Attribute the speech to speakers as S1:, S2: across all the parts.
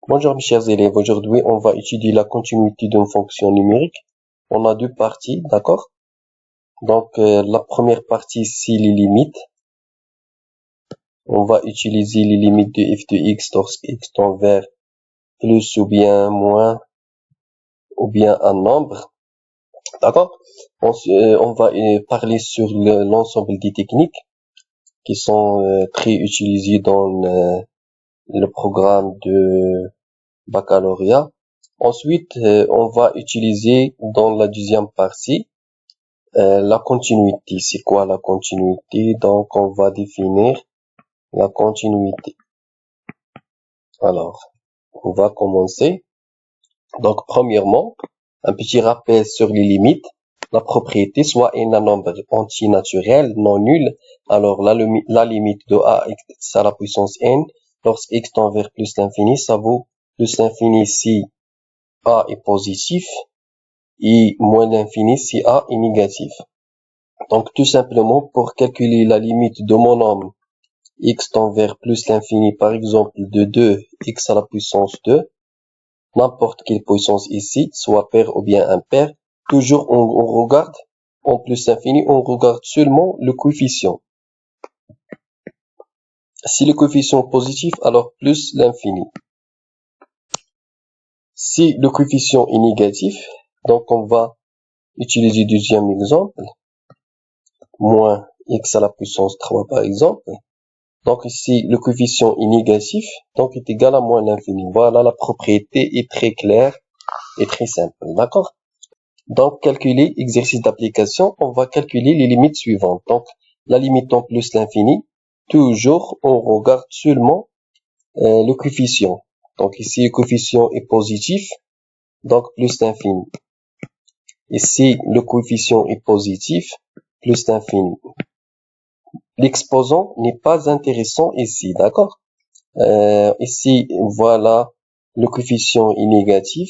S1: Bonjour mes chers élèves, aujourd'hui on va étudier la continuité d'une fonction numérique. On a deux parties, d'accord? Donc la première partie c'est les limites. On va utiliser les limites de f de x lorsque x tend vers plus ou bien moins ou bien un nombre, d'accord? On va parler sur l'ensemble des techniques qui sont très utilisées dans le programme de baccalauréat. Ensuite, on va utiliser dans la deuxième partie la continuité. C'est quoi la continuité? Donc, on va définir la continuité. Alors, on va commencer. Donc, premièrement, un petit rappel sur les limites. La propriété, soit n un nombre entier naturel non nul, alors la limite de a x à la puissance n, lorsque x tend vers plus l'infini, ça vaut plus l'infini si a est positif et moins l'infini si a est négatif. Donc tout simplement, pour calculer la limite de mon nombre x tend vers plus l'infini, par exemple de 2x à la puissance 2, n'importe quelle puissance ici, soit pair ou bien impair, toujours on regarde en plus l'infini, on regarde seulement le coefficient. Si le coefficient est positif, alors plus l'infini. Si le coefficient est négatif, donc on va utiliser deuxième exemple, moins x à la puissance 3 par exemple. Donc ici, le coefficient est négatif, donc est égal à moins l'infini. Voilà, la propriété est très claire et très simple, d'accord? Donc, calculer, exercice d'application, on va calculer les limites suivantes. Donc, la limite en plus l'infini, toujours, on regarde seulement le coefficient. Donc ici, le coefficient est positif, donc plus l'infini. Ici, le coefficient est positif, plus l'infini. L'exposant n'est pas intéressant ici, d'accord? Ici, voilà, le coefficient est négatif,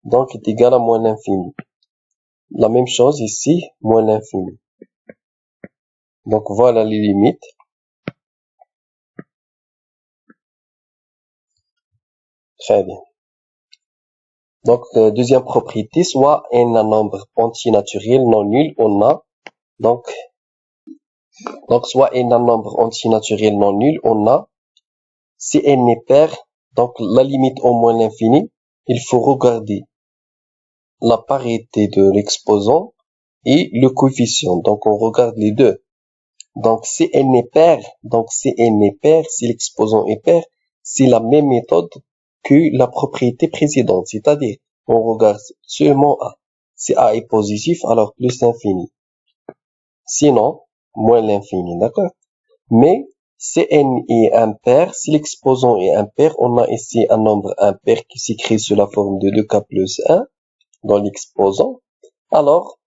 S1: donc est égal à moins l'infini. La même chose ici, moins l'infini. Donc voilà les limites. Très bien. Donc deuxième propriété, soit n un nombre entier naturel non nul, on a donc soit n un nombre entier naturel non nul, on a si n est pair, donc la limite au moins l'infini, il faut regarder la parité de l'exposant et le coefficient. Donc on regarde les deux. Donc si n est pair, si l'exposant est pair, c'est la même méthode que la propriété précédente, c'est-à-dire on regarde seulement a. Si a est positif, alors plus l'infini. Sinon, moins l'infini, d'accord? Mais si n est impair, si l'exposant est impair, on a ici un nombre impair qui s'écrit sous la forme de 2k plus 1 dans l'exposant. Alors,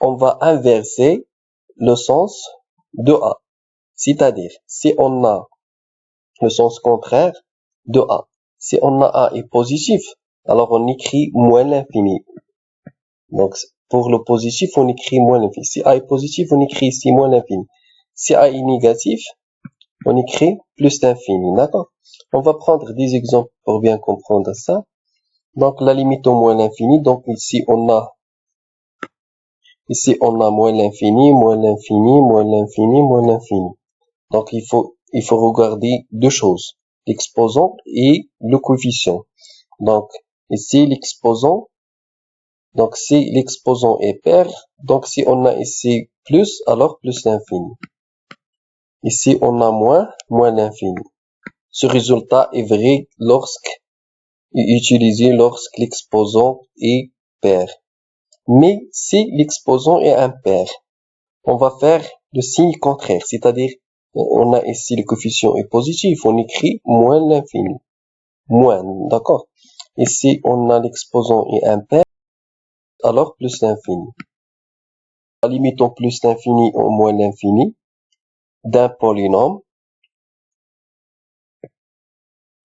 S1: on va inverser le sens de a. C'est-à-dire, si on a le sens contraire de a, si on a a est positif, alors on écrit moins l'infini. Donc, pour le positif, on écrit moins l'infini. Si a est positif, on écrit ici moins l'infini. Si a est négatif, on écrit plus l'infini, d'accord? On va prendre des exemples pour bien comprendre ça. Donc, la limite au moins l'infini, donc ici on a moins l'infini, moins l'infini, moins l'infini, moins l'infini. Donc, il faut regarder deux choses, l'exposant et le coefficient. Donc, ici, l'exposant, donc si l'exposant est pair, donc si on a ici plus, alors plus l'infini. Ici, on a moins l'infini. Ce résultat est vrai utilisé lorsque l'exposant est pair. Mais si l'exposant est impair, on va faire le signe contraire, c'est-à-dire on a ici le coefficient est positif, on écrit moins l'infini. Moins, d'accord? Ici, on a l'exposant est impair, alors plus l'infini. La limite en plus l'infini ou moins l'infini d'un polynôme,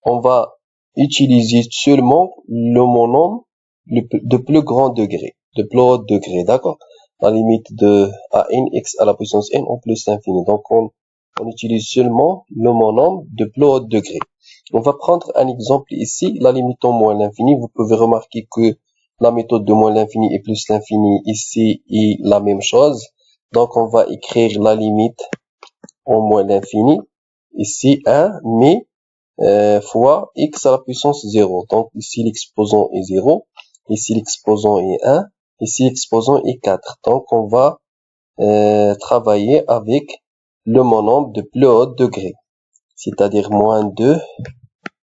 S1: on va utiliser seulement le monôme de plus grand degré, de plus haut degré, d'accord? La limite de an x à la puissance n en plus l'infini. Donc, on utilise seulement le monôme de plus haut degré. On va prendre un exemple ici, la limite en moins l'infini. Vous pouvez remarquer que la méthode de moins l'infini et plus l'infini ici est la même chose. Donc, on va écrire la limite en moins l'infini. Ici, 1, mais fois x à la puissance 0. Donc, ici, l'exposant est 0. Ici, l'exposant est 1. Ici, l'exposant est 4. Donc, on va travailler avec le monombre de plus haut degré, c'est-à-dire moins 2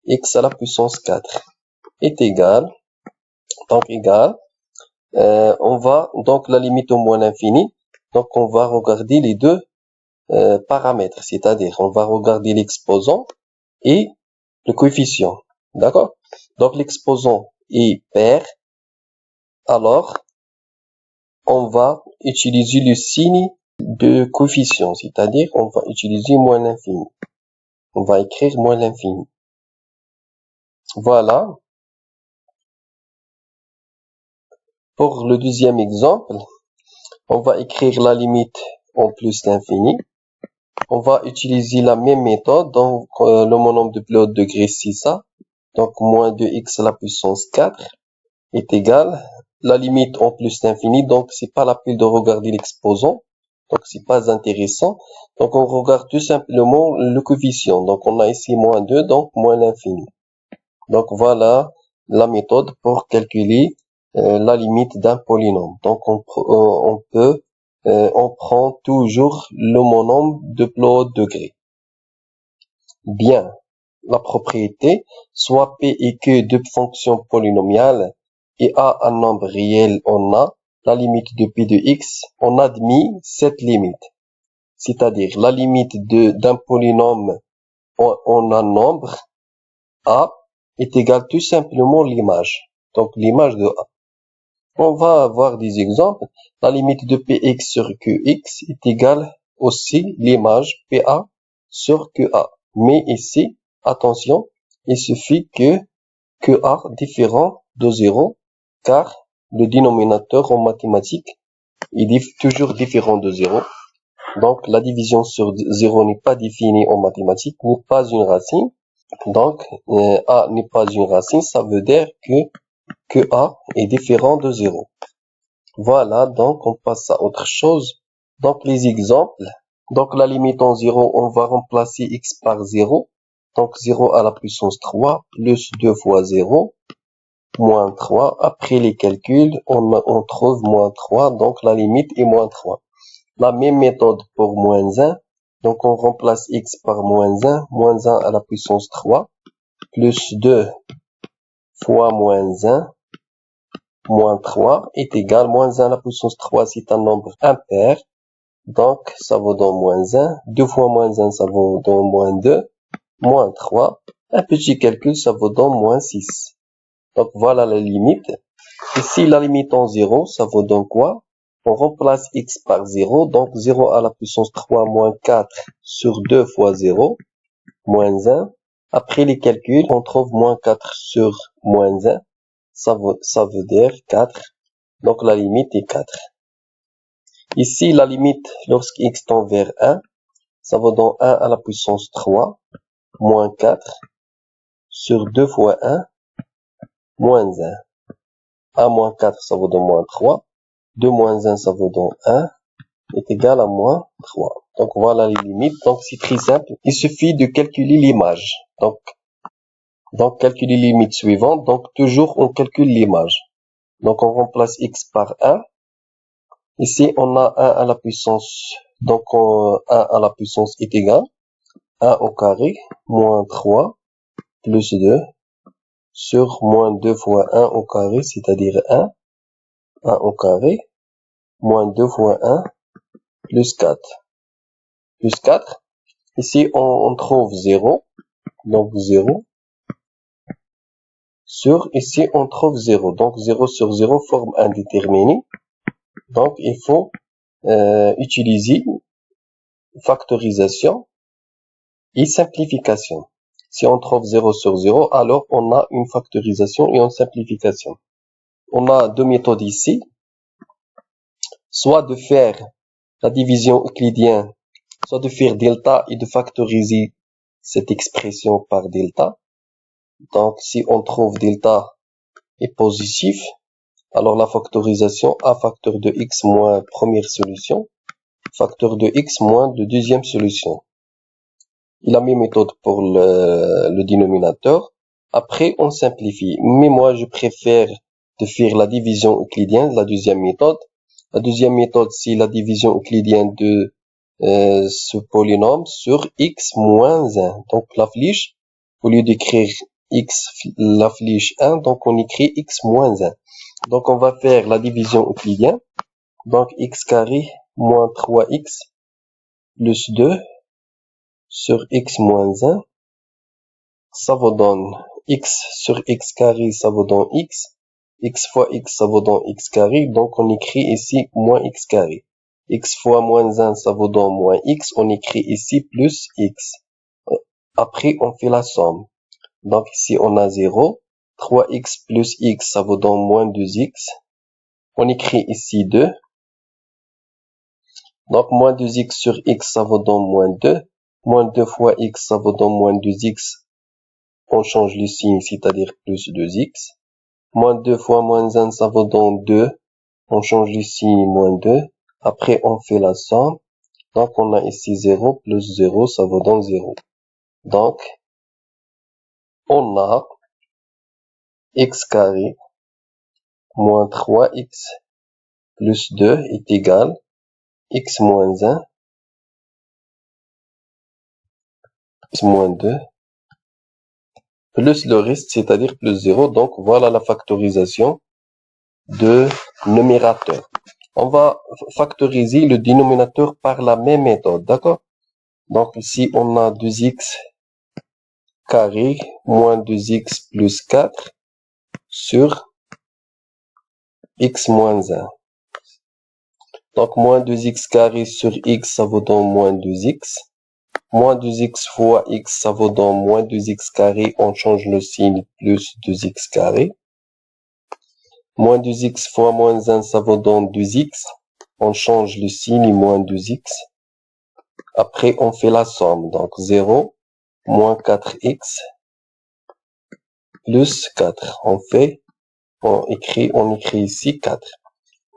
S1: x à la puissance 4 est égal, on va, donc la limite au moins l'infini, donc on va regarder les deux paramètres, c'est-à-dire on va regarder l'exposant et le coefficient, d'accord? Donc l'exposant est pair, alors on va utiliser le signe de coefficient, c'est-à-dire on va utiliser moins l'infini. On va écrire moins l'infini. Voilà. Pour le deuxième exemple, on va écrire la limite en plus l'infini. On va utiliser la même méthode, donc le monombre de plus haut degré c'est ça. Donc moins 2x à la puissance 4 est égal. La limite en plus l'infini, donc c'est pas la peine de regarder l'exposant. Donc c'est pas intéressant. Donc on regarde tout simplement le coefficient. Donc on a ici moins 2, donc moins l'infini. Donc voilà la méthode pour calculer la limite d'un polynôme. Donc on prend toujours le monombre de plus haut degré. Bien, la propriété, soit P et Q deux fonctions polynomiales et A un nombre réel en A, la limite de P de X, on admet cette limite. C'est-à-dire la limite d'un polynôme en un nombre A est égale tout simplement l'image. Donc l'image de A. On va avoir des exemples. La limite de Px sur Qx est égale aussi l'image PA sur QA. Mais ici, attention, il suffit que QA différent de 0, car le dénominateur en mathématiques est toujours différent de 0. Donc la division sur 0 n'est pas définie en mathématiques, n'est pas une racine. Donc A n'est pas une racine, ça veut dire que A est différent de 0. Voilà, donc on passe à autre chose. Donc les exemples. Donc la limite en 0, on va remplacer x par 0. Donc 0 à la puissance 3 plus 2 fois 0 moins 3. Après les calculs, on trouve moins 3. Donc la limite est moins 3. La même méthode pour moins 1. Donc on remplace x par moins 1 à la puissance 3 plus 2 fois moins 1 moins 3 est égal, moins 1 à la puissance 3, c'est un nombre impair. Donc, ça vaut dans moins 1. 2 fois moins 1, ça vaut dans moins 2. Moins 3. Un petit calcul, ça vaut dans moins 6. Donc, voilà la limite. Ici, la limite en 0, ça vaut dans quoi? On remplace x par 0. Donc, 0 à la puissance 3 moins 4 sur 2 fois 0. Moins 1. Après les calculs, on trouve moins 4 sur moins 1. Ça veut dire 4. Donc la limite est 4. Ici, la limite lorsque x tend vers 1, ça vaut dans 1 à la puissance 3, moins 4, sur 2 fois 1, moins 1. 1 moins 4, ça vaut dans moins 3. 2 moins 1, ça vaut dans 1, est égal à moins 3. Donc voilà les limites. Donc c'est très simple. Il suffit de calculer l'image. Donc calculer les limites suivantes. Donc toujours on calcule l'image. Donc on remplace x par 1. Ici on a 1 à la puissance. Donc 1 à la puissance est égal 1 au carré moins 3 plus 2 sur moins 2 fois 1 au carré, c'est-à-dire 1 au carré moins 2 fois 1 plus 4. Plus 4. Ici on trouve 0. Donc 0 sur, ici on trouve 0. Donc 0 sur 0 forme un déterminé. Donc il faut utiliser factorisation et simplification. Si on trouve 0 sur 0, alors on a une factorisation et une simplification. On a deux méthodes ici. Soit de faire la division euclidienne, soit de faire delta et de factoriser cette expression par delta. Donc, si on trouve delta est positif, alors la factorisation a facteur de x moins première solution, facteur de x moins de deuxième solution. Et la même méthode pour le dénominateur. Après, on simplifie. Mais moi, je préfère de faire la division euclidienne, la deuxième méthode. La deuxième méthode, c'est la division euclidienne de ce polynôme sur x moins 1. Donc, la flèche, au lieu d'écrire x, la flèche 1, donc on écrit x moins 1. Donc, on va faire la division euclidienne. Donc, x carré moins 3x plus 2 sur x moins 1. Ça vous donne x sur x carré, ça vous donne x. X fois x, ça vous donne x carré. Donc, on écrit ici moins x carré. X fois moins 1, ça vous donne moins x. On écrit ici plus x. Après, on fait la somme. Donc, ici, on a 0. 3x plus x, ça vous donne moins 2x. On écrit ici 2. Donc, moins 2x sur x, ça vous donne moins 2. Moins 2 fois x, ça vous donne moins 2x. On change le signe, c'est-à-dire plus 2x. Moins 2 fois moins 1, ça vous donne 2. On change le signe, moins 2. Après, on fait la somme. Donc, on a ici 0 plus 0, ça vous donne 0. Donc, on a x carré moins 3x plus 2 est égal x moins 1 x moins 2 plus le reste, c'est-à-dire plus 0. Donc, voilà la factorisation de numérateur. On va factoriser le dénominateur par la même méthode, d'accord? Donc, ici, on a 2x carré moins 2x plus 4 sur x moins 1. Donc, moins 2x carré sur x, ça vous donne moins 2x. Moins 2x fois x, ça vous donne moins 2x carré. On change le signe, plus 2x carré. Moins 2x fois moins 1, ça vous donne 2x. On change le signe, moins 2x. Après, on fait la somme. Donc, 0, moins 4x, plus 4. On écrit ici 4.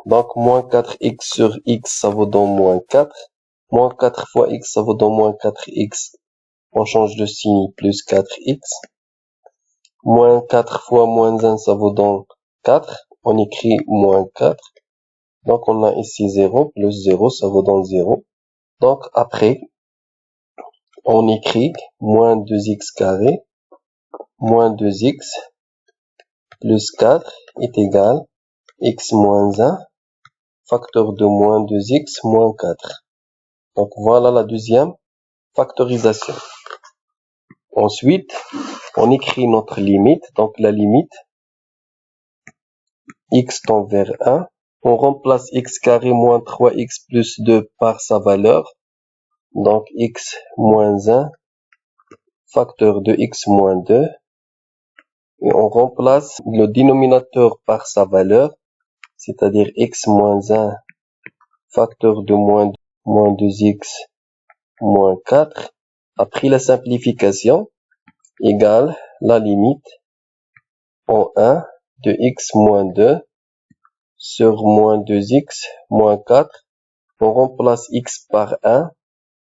S1: Donc, moins 4x sur x, ça vous donne moins 4. Moins 4 fois x, ça vous donne moins 4x. On change de signe, plus 4x. Moins 4 fois moins 1, ça vous donne 4. On écrit moins 4. Donc, on a ici 0, plus 0, ça vous donne 0. Donc, après, on écrit moins 2x carré, moins 2x, plus 4 est égal x moins 1, facteur de moins 2x, moins 4. Donc, voilà la deuxième factorisation. Ensuite, on écrit notre limite. Donc, la limite, x tend vers 1. On remplace x carré moins 3x plus 2 par sa valeur. Donc, x moins 1, facteur de x moins 2. Et on remplace le dénominateur par sa valeur, c'est-à-dire x moins 1, facteur de moins 2x moins 4. Après la simplification, égale la limite en 1 de x moins 2 sur moins 2x moins 4. On remplace x par 1,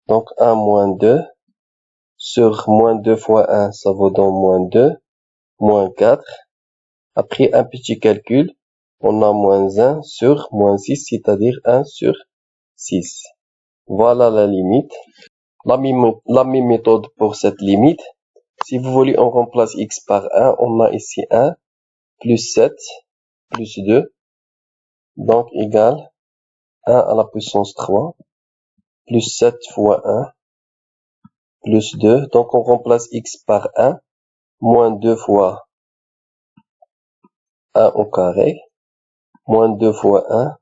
S1: donc 1 moins 2 sur moins 2 fois 1, ça vaut donc moins 2, moins 4. Après un petit calcul, on a moins 1 sur moins 6, c'est-à-dire 1 sur 6. Voilà la limite. La même méthode pour cette limite. Si vous voulez, on remplace x par 1. On a ici 1 plus 7 plus 2. Donc, égale 1 à la puissance 3 plus 7 fois 1 plus 2. Donc, on remplace x par 1 moins 2 fois 1 au carré moins 2 fois 1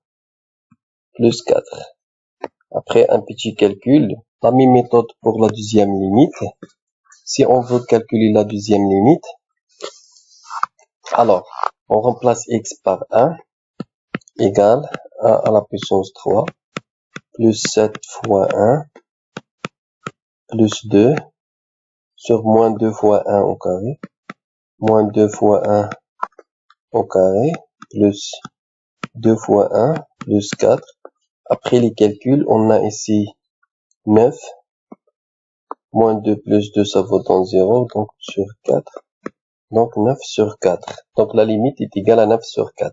S1: plus 4. Après un petit calcul, la même méthode pour la deuxième limite. Si on veut calculer la deuxième limite, alors, on remplace x par 1 égale 1 à la puissance 3 plus 7 fois 1 plus 2 sur moins 2 fois 1 au carré moins 2 fois 1 au carré, plus 2 fois 1, plus 4. Après les calculs, on a ici 9, moins 2 plus 2, ça vaut dans 0, donc sur 4. Donc 9 sur 4. Donc la limite est égale à 9 sur 4.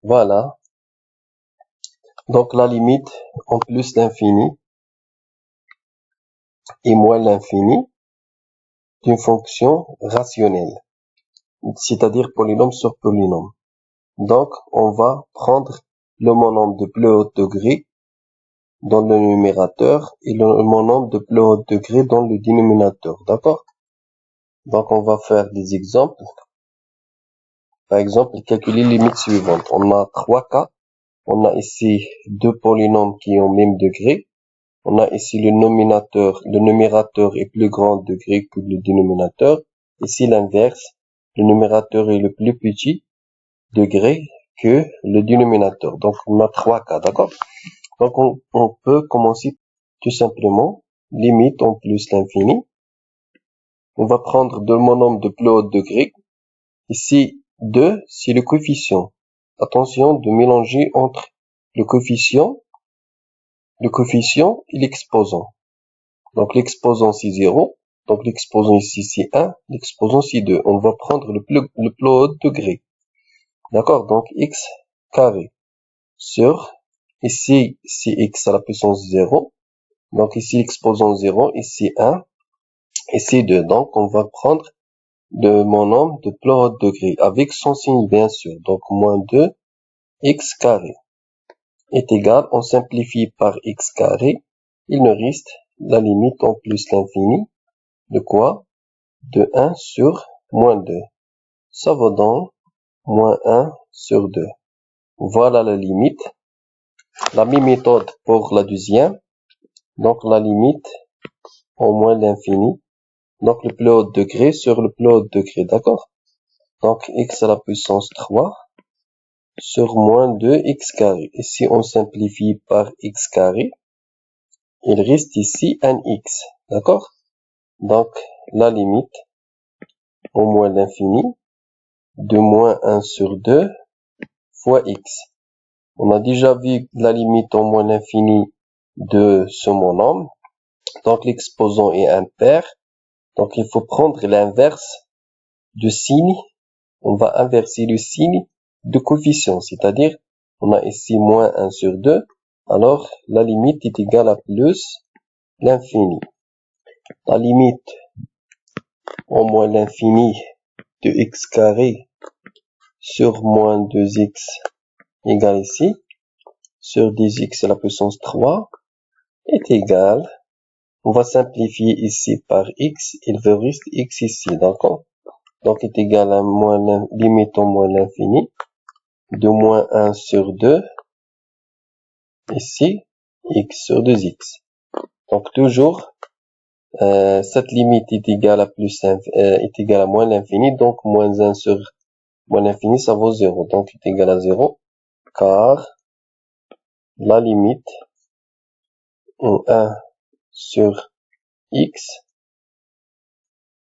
S1: Voilà. Donc la limite en plus l'infini et moins l'infini d'une fonction rationnelle, c'est-à-dire polynôme sur polynôme. Donc on va prendre le monôme de plus haut degré dans le numérateur et le monôme de plus haut degré dans le dénominateur. D'accord? Donc on va faire des exemples. Par exemple, calculer les limites suivantes. On a 3 cas. On a ici deux polynômes qui ont même degré. On a ici le numérateur est plus grand degré que le dénominateur. Ici l'inverse, le numérateur est le plus petit degré que le dénominateur. Donc on a 3 cas, d'accord? Donc on peut commencer tout simplement, limite en plus l'infini. On va prendre deux monômes de plus haut degré. Ici 2, c'est le coefficient. Attention de mélanger entre le coefficient et l'exposant. Donc l'exposant c'est 0, donc l'exposant ici c'est 1, l'exposant c'est 2. On va prendre le plus haut degré. D'accord? Donc x carré sur, ici c'est x à la puissance 0, donc ici l'exposant 0, ici 1, ici 2. Donc on va prendre de monôme de plus haut degré avec son signe bien sûr. Donc moins 2 x carré est égal, on simplifie par x carré, il nous reste la limite en plus l'infini de quoi? De 1 sur moins 2. Ça vaut donc moins 1 sur 2. Voilà la limite. La même méthode pour la deuxième. Donc la limite au moins l'infini. Donc le plus haut degré sur le plus haut degré, d'accord? Donc x à la puissance 3 sur moins 2 x carré. Ici on simplifie par x carré. Il reste ici un x, d'accord? Donc la limite au moins l'infini de moins 1 sur 2 fois x. On a déjà vu la limite au moins l'infini de ce monôme. Donc l'exposant est impair. Donc il faut prendre l'inverse de signe. On va inverser le signe de coefficient. C'est-à-dire, on a ici moins 1 sur 2. Alors la limite est égale à plus l'infini. La limite au moins l'infini de x carré sur moins 2x égale ici, sur 10x à la puissance 3, est égal, on va simplifier ici par x, il veut reste x ici, d'accord? Donc est égal à limite au moins l'infini, de moins 1 sur 2, ici, x sur 2x. Donc toujours, cette limite est égale à est égale à moins l'infini, donc moins 1 sur moins l'infini, ça vaut 0, donc est égal à 0, car la limite en 1 sur x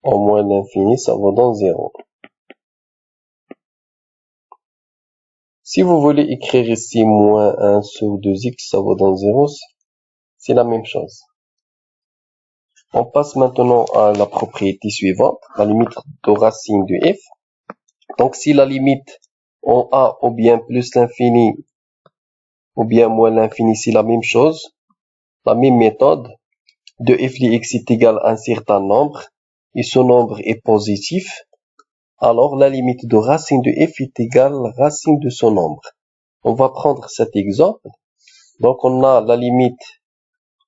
S1: au moins l'infini, ça vaut donc 0. Si vous voulez écrire ici moins 1 sur 2x, ça vaut donc 0, c'est la même chose. On passe maintenant à la propriété suivante, la limite de racine de f. Donc si la limite en a ou bien plus l'infini ou bien moins l'infini, c'est la même chose, la même méthode, de f de x est égal à un certain nombre, et ce nombre est positif, alors la limite de racine de f est égale à la racine de ce nombre. On va prendre cet exemple. Donc on a la limite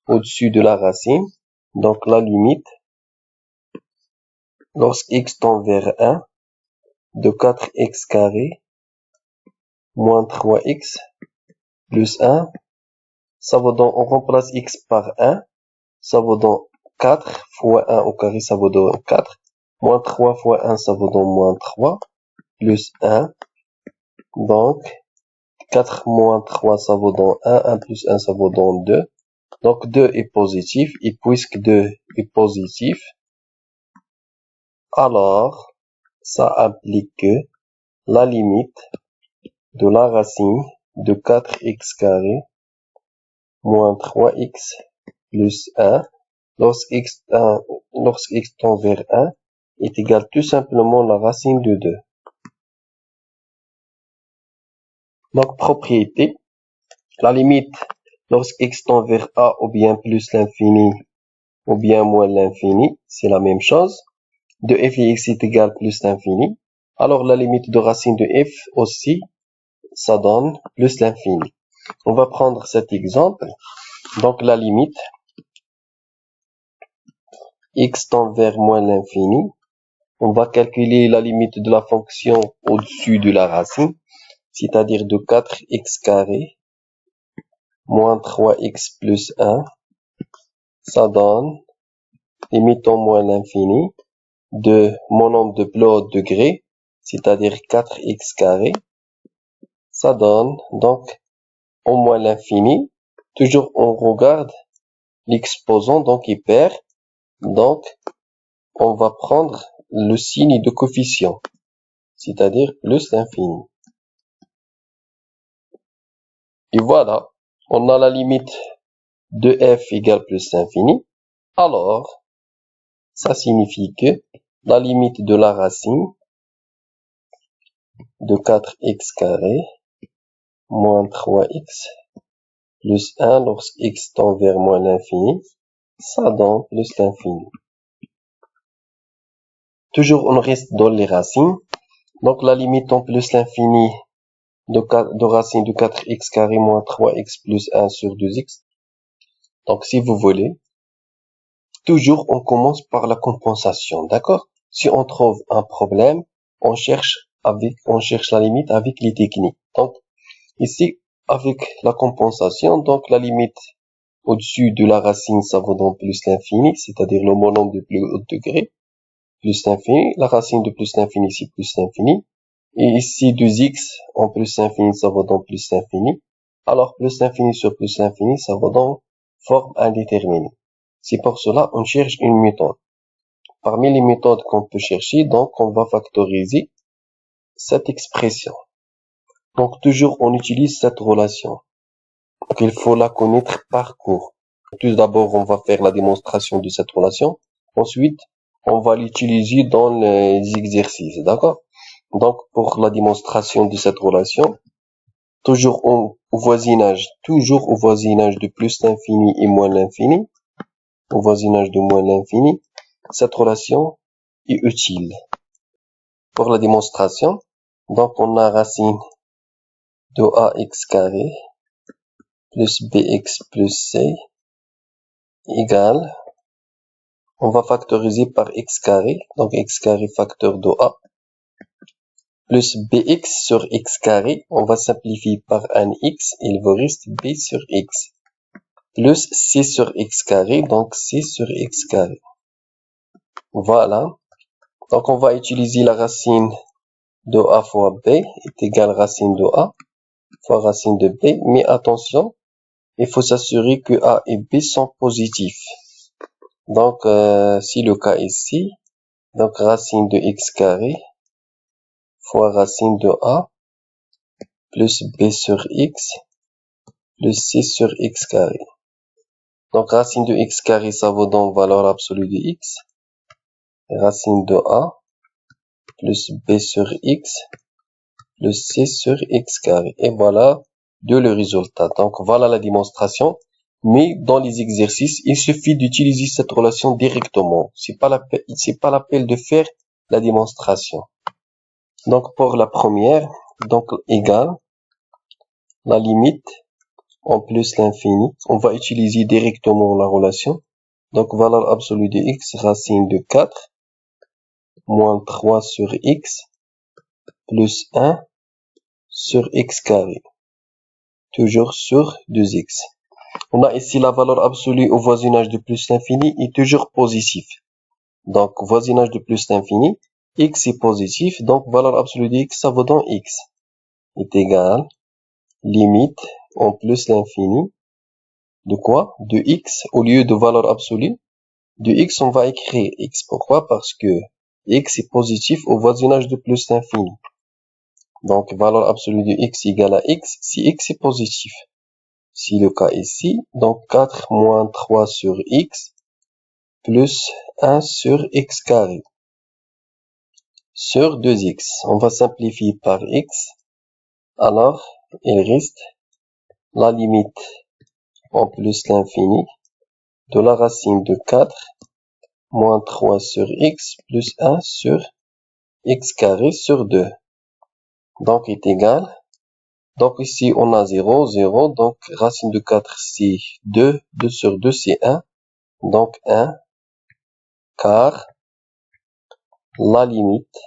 S1: au-dessus de la racine. Donc la limite, lorsque x tend vers 1, de 4x carré moins 3x plus 1, ça vaut donc, on remplace x par 1, ça vaut donc 4 fois 1 au carré, ça vaut donc 4, moins 3 fois 1, ça vaut donc moins 3, plus 1, donc 4 moins 3, ça vaut donc 1, 1 plus 1, ça vaut donc 2, donc 2 est positif, et puisque 2 est positif, alors ça implique que la limite de la racine de 4x carré moins 3x plus 1 lorsque x tend vers 1 est égal tout simplement à la racine de 2. Donc, propriété, la limite lorsque x tend vers a ou bien plus l'infini ou bien moins l'infini, c'est la même chose. De f de x est égal plus l'infini. Alors, la limite de racine de f aussi, ça donne plus l'infini. On va prendre cet exemple. Donc, la limite x tend vers moins l'infini. On va calculer la limite de la fonction au-dessus de la racine, c'est-à-dire de 4x carré moins 3x plus 1. Ça donne, limitant moins l'infini, de mon nombre de plus haut degré, c'est-à-dire 4x carré. Ça donne donc au moins l'infini. Toujours on regarde l'exposant, donc il perd. Donc on va prendre le signe de coefficient, c'est-à-dire plus l'infini. Et voilà, on a la limite de f égale plus l'infini. Alors, ça signifie que la limite de la racine de 4x carré moins 3x plus 1 lorsque x tend vers moins l'infini, ça donne plus l'infini. Toujours on reste dans les racines. Donc la limite en plus l'infini de racine de 4x carré moins 3x plus 1 sur 2x. Donc si vous voulez, toujours on commence par la compensation, d'accord? Si on trouve un problème, on cherche la limite avec les techniques. Donc ici, avec la compensation, donc la limite au-dessus de la racine, ça vaut donc plus l'infini, c'est-à-dire le monombre de plus haut degré, plus l'infini. La racine de plus l'infini, c'est plus l'infini. Et ici, 2x en plus l'infini, ça vaut donc plus l'infini. Alors, plus l'infini sur plus l'infini, ça vaut donc forme indéterminée. C'est pour cela on cherche une méthode. Parmi les méthodes qu'on peut chercher, donc, on va factoriser cette expression. Donc, toujours, on utilise cette relation. Donc, il faut la connaître par cours. Tout d'abord, on va faire la démonstration de cette relation. Ensuite, on va l'utiliser dans les exercices, d'accord? Donc, pour la démonstration de cette relation, toujours au voisinage de plus l'infini et moins l'infini, au voisinage de moins l'infini, cette relation est utile. Pour la démonstration, donc on a racine de ax carré plus bx plus c égale, on va factoriser par x carré, donc x carré facteur de a, plus bx sur x carré, on va simplifier par un x, il vous reste b sur x, plus c sur x carré, donc c sur x carré. Voilà, donc on va utiliser la racine de a fois b est égal racine de a fois racine de b, mais attention, il faut s'assurer que a et b sont positifs. Donc, si le cas ici, donc racine de x carré fois racine de a plus b sur x plus c sur x carré. Donc, racine de x carré, ça vaut donc valeur absolue de x. Racine de a plus b sur x plus c sur x carré. Et voilà le résultat. Donc, voilà la démonstration. Mais dans les exercices, il suffit d'utiliser cette relation directement. C'est pas la peine de faire la démonstration. Donc, pour la première, donc, égale la limite en plus l'infini. On va utiliser directement la relation. Donc, valeur absolue de x, racine de 4, moins 3 sur x, plus 1 sur x carré. Toujours sur 2x. On a ici la valeur absolue au voisinage de plus l'infini est toujours positif. Donc, voisinage de plus l'infini, x est positif, donc valeur absolue de x, ça vaut donc x est égal limite en plus l'infini de quoi? De x, au lieu de valeur absolue de x, on va écrire x. Pourquoi? Parce que x est positif au voisinage de plus l'infini. Donc, valeur absolue de x égale à x si x est positif. Si le cas ici, donc 4 moins 3 sur x plus 1 sur x carré sur 2x. On va simplifier par x. Alors, il reste la limite en plus l'infini de la racine de 4 moins 3 sur x plus 1 sur x carré sur 2. Donc, est égal. Donc, ici, on a 0, 0. Donc, racine de 4, c'est 2. 2 sur 2, c'est 1. Donc, 1 car la limite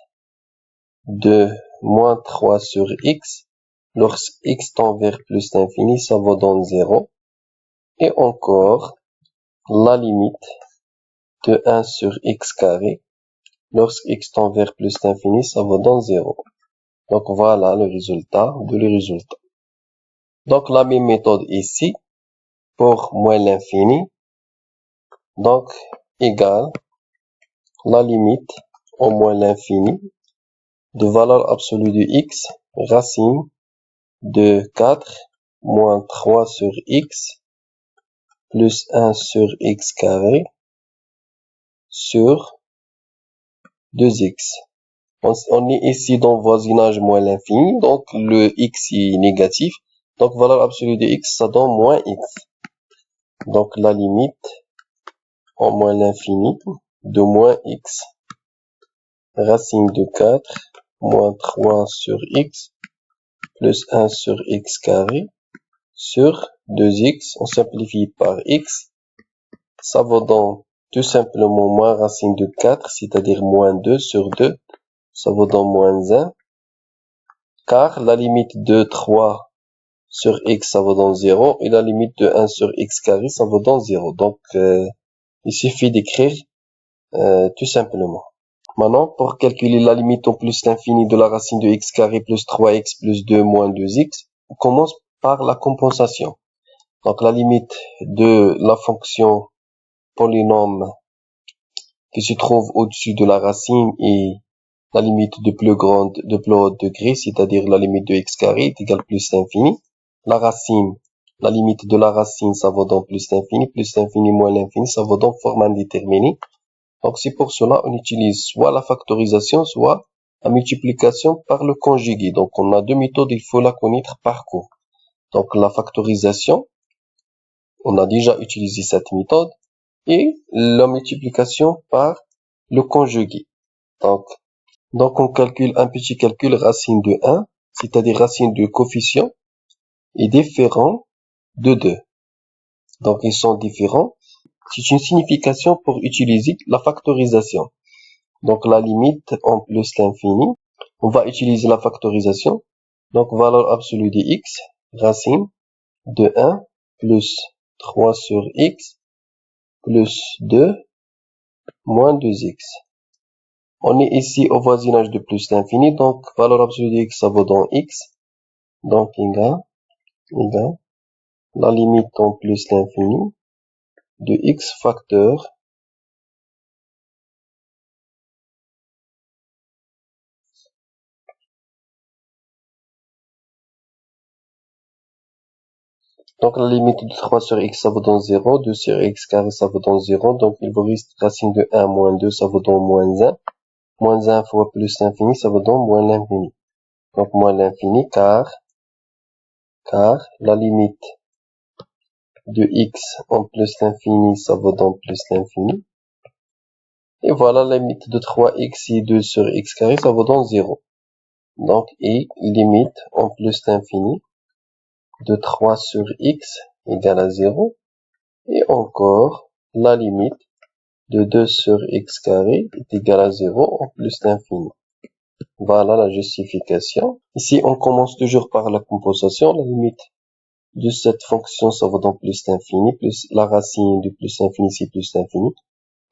S1: de moins 3 sur x, lorsque x tend vers plus l'infini, ça vaut dans 0. Et encore, la limite de 1 sur x carré, lorsque x tend vers plus l'infini, ça vaut dans 0. Donc voilà le résultat de le résultat. Donc la même méthode ici, pour moins l'infini, donc égale la limite au moins l'infini de valeur absolue de x, racine de 4 moins 3 sur x plus 1 sur x carré sur 2x. On est ici dans voisinage moins l'infini, donc le x est négatif. Donc valeur absolue de x, ça donne moins x. Donc la limite en moins l'infini de moins x, racine de 4 moins 3 sur x plus 1 sur x carré sur 2x. On simplifie par x. Ça vaut donc tout simplement moins racine de 4, c'est-à-dire moins 2 sur 2. Ça vaut donc moins 1. Car la limite de 3 sur x, ça vaut donc 0. Et la limite de 1 sur x carré, ça vaut donc 0. Donc, il suffit d'écrire tout simplement. Maintenant, pour calculer la limite au plus l'infini de la racine de x carré plus 3x plus 2 moins 2x, on commence par la compensation. Donc, la limite de la fonction polynôme qui se trouve au-dessus de la racine et la limite de plus haut degré, c'est-à-dire la limite de x carré est égale plus l'infini. La racine, la limite de la racine, ça vaut donc plus l'infini moins l'infini, ça vaut donc forme indéterminée. Donc, c'est pour cela on utilise soit la factorisation, soit la multiplication par le conjugué. Donc, on a deux méthodes, il faut la connaître par cours. Donc, la factorisation, on a déjà utilisé cette méthode, et la multiplication par le conjugué. Donc, on calcule un petit calcul racine de 1, c'est-à-dire racine de coefficient, est différent de 2. Donc, ils sont différents. C'est une signification pour utiliser la factorisation. Donc, la limite en plus l'infini, on va utiliser la factorisation. Donc, valeur absolue de x, racine de 1 plus 3 sur x plus 2 moins 2x. On est ici au voisinage de plus l'infini, donc valeur absolue de x, ça vaut dans x. Donc, égal, la limite en plus l'infini de x facteur donc la limite de 3 sur x, ça vaut dans 0, 2 sur x carré, ça vaut dans 0, donc il vous reste racine de 1 moins 2, ça vaut dans moins 1. Moins 1 fois plus l'infini, ça vaut dans moins l'infini. Donc moins l'infini, car la limite de x en plus l'infini, ça vaut dans plus l'infini. Et voilà, la limite de 3x et 2 sur x carré, ça vaut dans 0. Donc, et limite en plus l'infini de 3 sur x égale à 0. Et encore, la limite de 2 sur x carré est égale à 0 en plus l'infini. Voilà la justification. Ici, on commence toujours par la compensation. La limite de cette fonction, ça vaut donc plus l'infini, plus la racine de plus l'infini, c'est plus l'infini.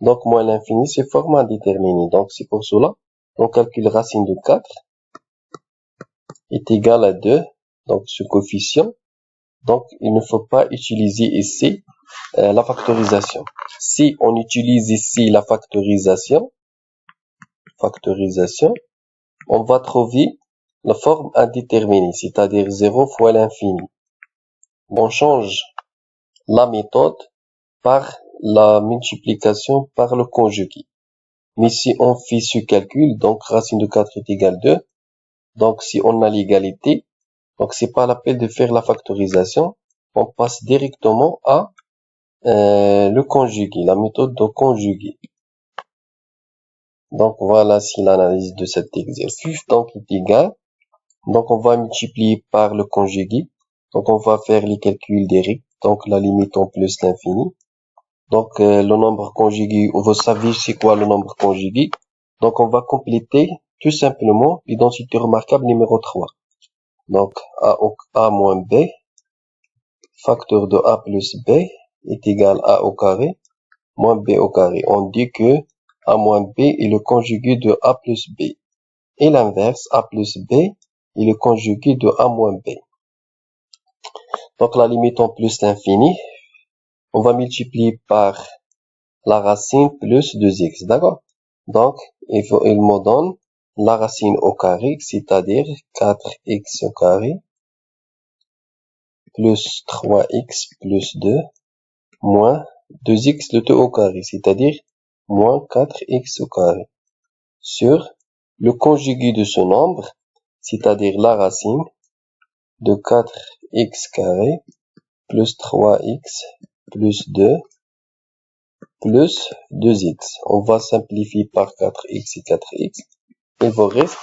S1: Donc, moins l'infini, c'est forme indéterminée. Donc, c'est pour cela, on calcule racine de 4 est égal à 2. Donc, ce coefficient. Donc, il ne faut pas utiliser ici la factorisation. Si on utilise ici la factorisation, factorisation, on va trouver la forme indéterminée, c'est-à-dire 0 fois l'infini. On change la méthode par la multiplication par le conjugué. Mais si on fait ce calcul, donc racine de 4 est égale 2, donc si on a l'égalité, donc c'est pas la peine de faire la factorisation, on passe directement à le conjugué, la méthode de conjugué. Donc voilà, si l'analyse de cet exercice donc est égale, donc on va multiplier par le conjugué, donc on va faire les calculs directs, donc la limite en plus l'infini. Donc le nombre conjugué, vous savez c'est quoi le nombre conjugué. Donc on va compléter tout simplement l'identité remarquable numéro 3. Donc a moins b, facteur de a plus b est égal à a au carré moins b au carré. On dit que a moins b est le conjugué de a plus b. Et l'inverse, a plus b est le conjugué de a moins b. Donc la limite en plus l'infini, on va multiplier par la racine plus 2x, d'accord? Donc, il me donne la racine au carré, c'est-à-dire 4x au carré, plus 3x plus 2, moins 2x le tout au carré, c'est-à-dire moins 4x au carré, sur le conjugué de ce nombre, c'est-à-dire la racine de 4x carré, plus 3x plus 2, plus 2x. On va simplifier par 4x et 4x. Il vous reste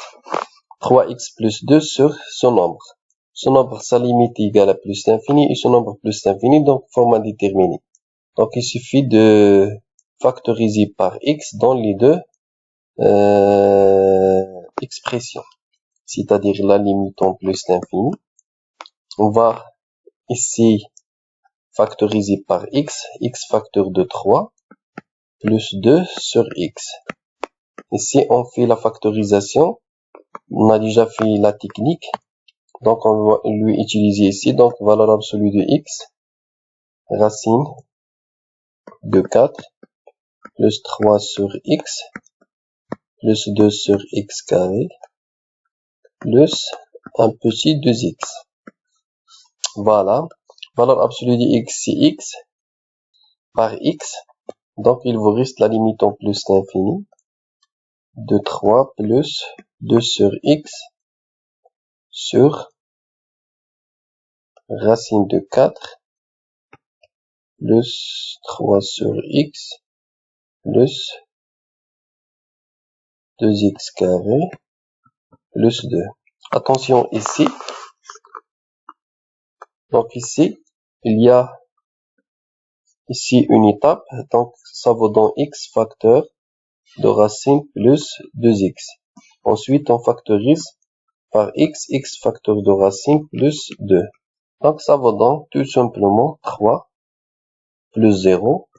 S1: 3x plus 2 sur ce nombre. Ce nombre, sa limite est égale à plus l'infini et ce nombre plus l'infini, donc forme indéterminée. Donc il suffit de factoriser par x dans les deux expressions, c'est-à-dire la limite en plus l'infini. On va ici factoriser par x facteur de 3, plus 2 sur x. Ici, on fait la factorisation. On a déjà fait la technique. Donc, on va lui utiliser ici. Donc, valeur absolue de x, racine de 4, plus 3 sur x, plus 2 sur x carré, plus un petit 2x. Voilà. Valeur absolue de x, c'est x par x. Donc, il vous reste la limite en plus l'infini de 3 plus 2 sur x sur racine de 4 plus 3 sur x plus 2x carré plus 2. Attention ici. Donc ici, il y a ici une étape. Donc ça vaut dans x facteur de racine plus 2x. Ensuite, on factorise par x facteur de racine plus 2. Donc ça vaut dans tout simplement 3 plus 0.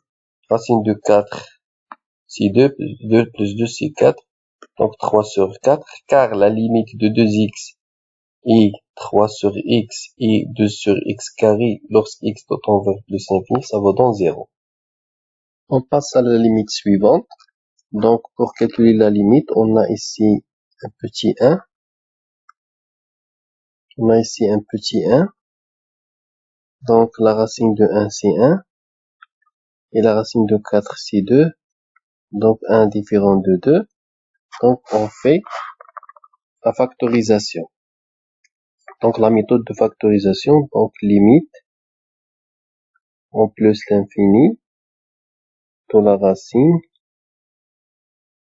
S1: Racine de 4, c'est 2, plus 2 plus 2, c'est 4. Donc 3 sur 4, car la limite de 2x est 3 sur x et 2 sur x carré lorsque x tend vers plus l'infini, ça vaut donc 0. On passe à la limite suivante. Donc pour calculer la limite, on a ici un petit 1. On a ici un petit 1. Donc la racine de 1 c'est 1. Et la racine de 4 c'est 2. Donc 1 différent de 2. Donc on fait la factorisation. Donc la méthode de factorisation, donc limite en plus l'infini de la racine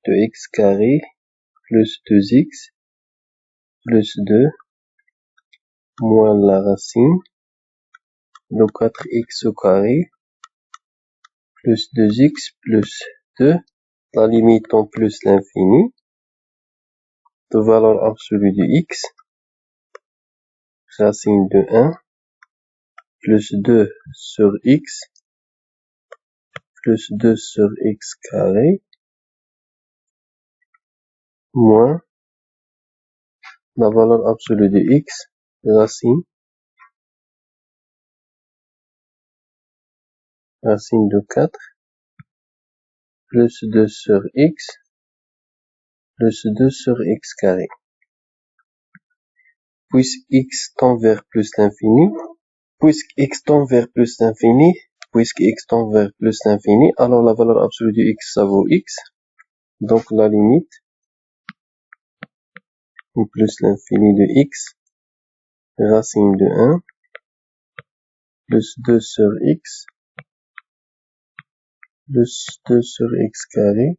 S1: de x carré plus 2x plus 2 moins la racine de 4x au carré plus 2x plus 2, la limite en plus l'infini de valeur absolue de x, racine de 1 plus 2 sur x plus 2 sur x carré moins la valeur absolue de x, racine de 4 plus 2 sur x plus 2 sur x carré. Puisque x tend vers plus l'infini, puisque x tend vers plus l'infini, alors la valeur absolue de x, ça vaut x. Donc la limite, plus l'infini de x, racine de 1, plus 2 sur x, plus 2 sur x carré,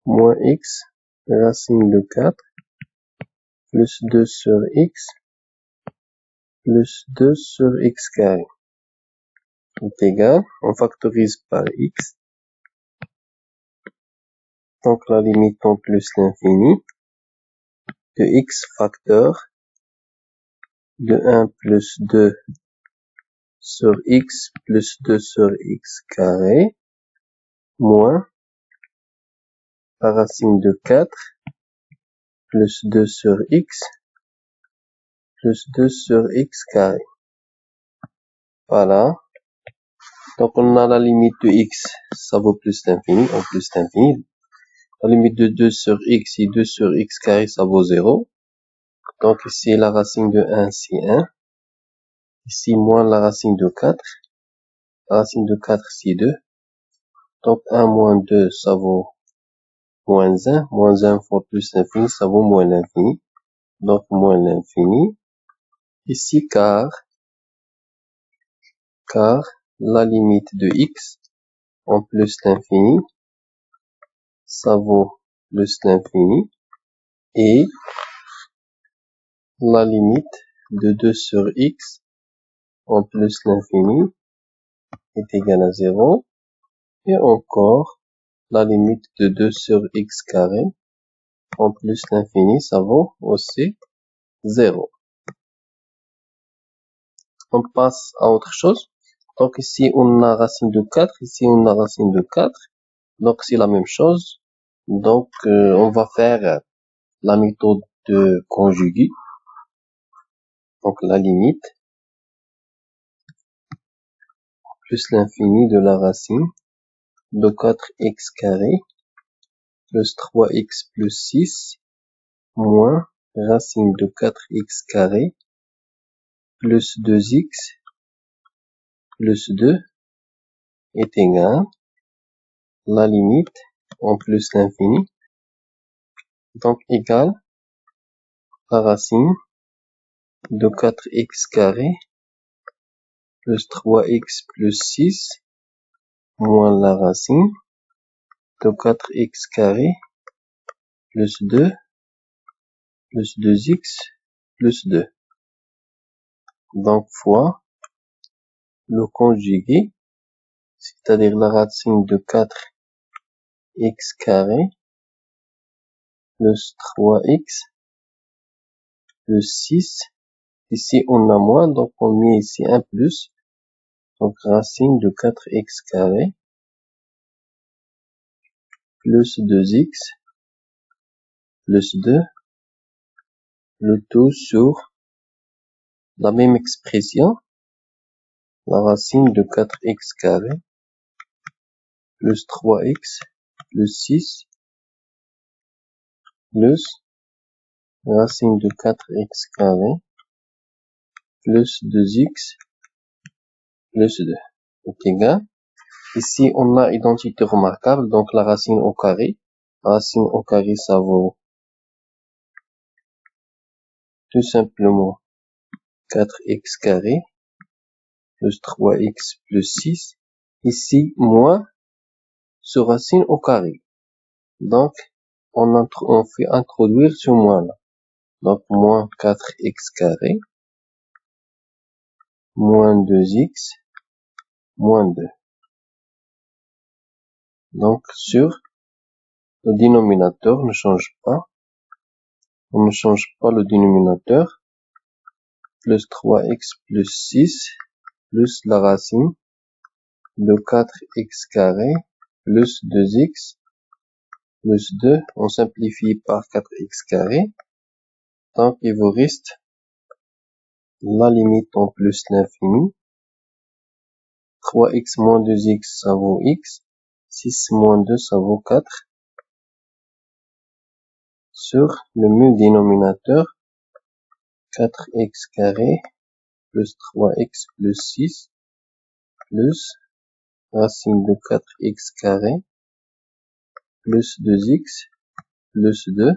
S1: moins x, racine de 4, plus 2 sur x, plus 2 sur x carré, est égal, on factorise par x, donc la limite en plus l'infini, de x facteur, de 1 plus 2 sur x plus 2 sur x carré, moins la racine de 4, plus 2 sur x, plus 2 sur x carré. Voilà. Donc on a la limite de x, ça vaut plus l'infini, en plus l'infini. La limite de 2 sur x et 2 sur x carré, ça vaut 0. Donc ici la racine de 1, c'est 1. Ici moins la racine de 4. La racine de 4, c'est 2. Donc 1 moins 2, ça vaut moins 1. Moins 1 fois plus l'infini, ça vaut moins l'infini. Donc moins l'infini. Ici car la limite de x en plus l'infini, ça vaut plus l'infini. Et la limite de 2 sur x en plus l'infini est égale à 0. Et encore, la limite de 2 sur x carré en plus l'infini, ça vaut aussi 0. On passe à autre chose. Donc ici, on a racine de 4. Ici, on a racine de 4. Donc c'est la même chose. Donc on va faire la méthode de conjuguer. Donc la limite plus l'infini de la racine de 4x carré plus 3x plus 6 moins racine de 4x carré plus 2x plus 2 est égal la limite en plus l'infini, donc égal la racine de 4x carré plus 3x plus 6 moins la racine de 4x carré plus 2 plus 2x plus 2. Donc fois le conjugué, c'est-à-dire la racine de 4x carré plus 3x plus 6. Ici on a moins, donc on met ici un plus. Donc racine de 4x carré plus 2x plus 2, le tout sur la même expression, la racine de 4x carré plus 3x plus 6 plus racine de 4x carré plus 2x plus 2 est égal. Ici, on a identité remarquable, donc la racine au carré. La racine au carré, ça vaut tout simplement 4x carré plus 3x plus 6. Ici, moins ce racine au carré. Donc, on fait introduire ce moins là. Donc, moins 4x carré, moins 2x, moins 2. Donc, sur le dénominateur ne change pas. On ne change pas le dénominateur. Plus 3x plus 6 plus la racine de 4x carré plus 2x plus 2. On simplifie par 4x carré. Donc, il vous reste la limite en plus l'infini. 3x moins 2x, ça vaut x. 6 moins 2, ça vaut 4. sur le même dénominateur 4x carré plus 3x plus 6 plus racine de 4x carré plus 2x plus 2.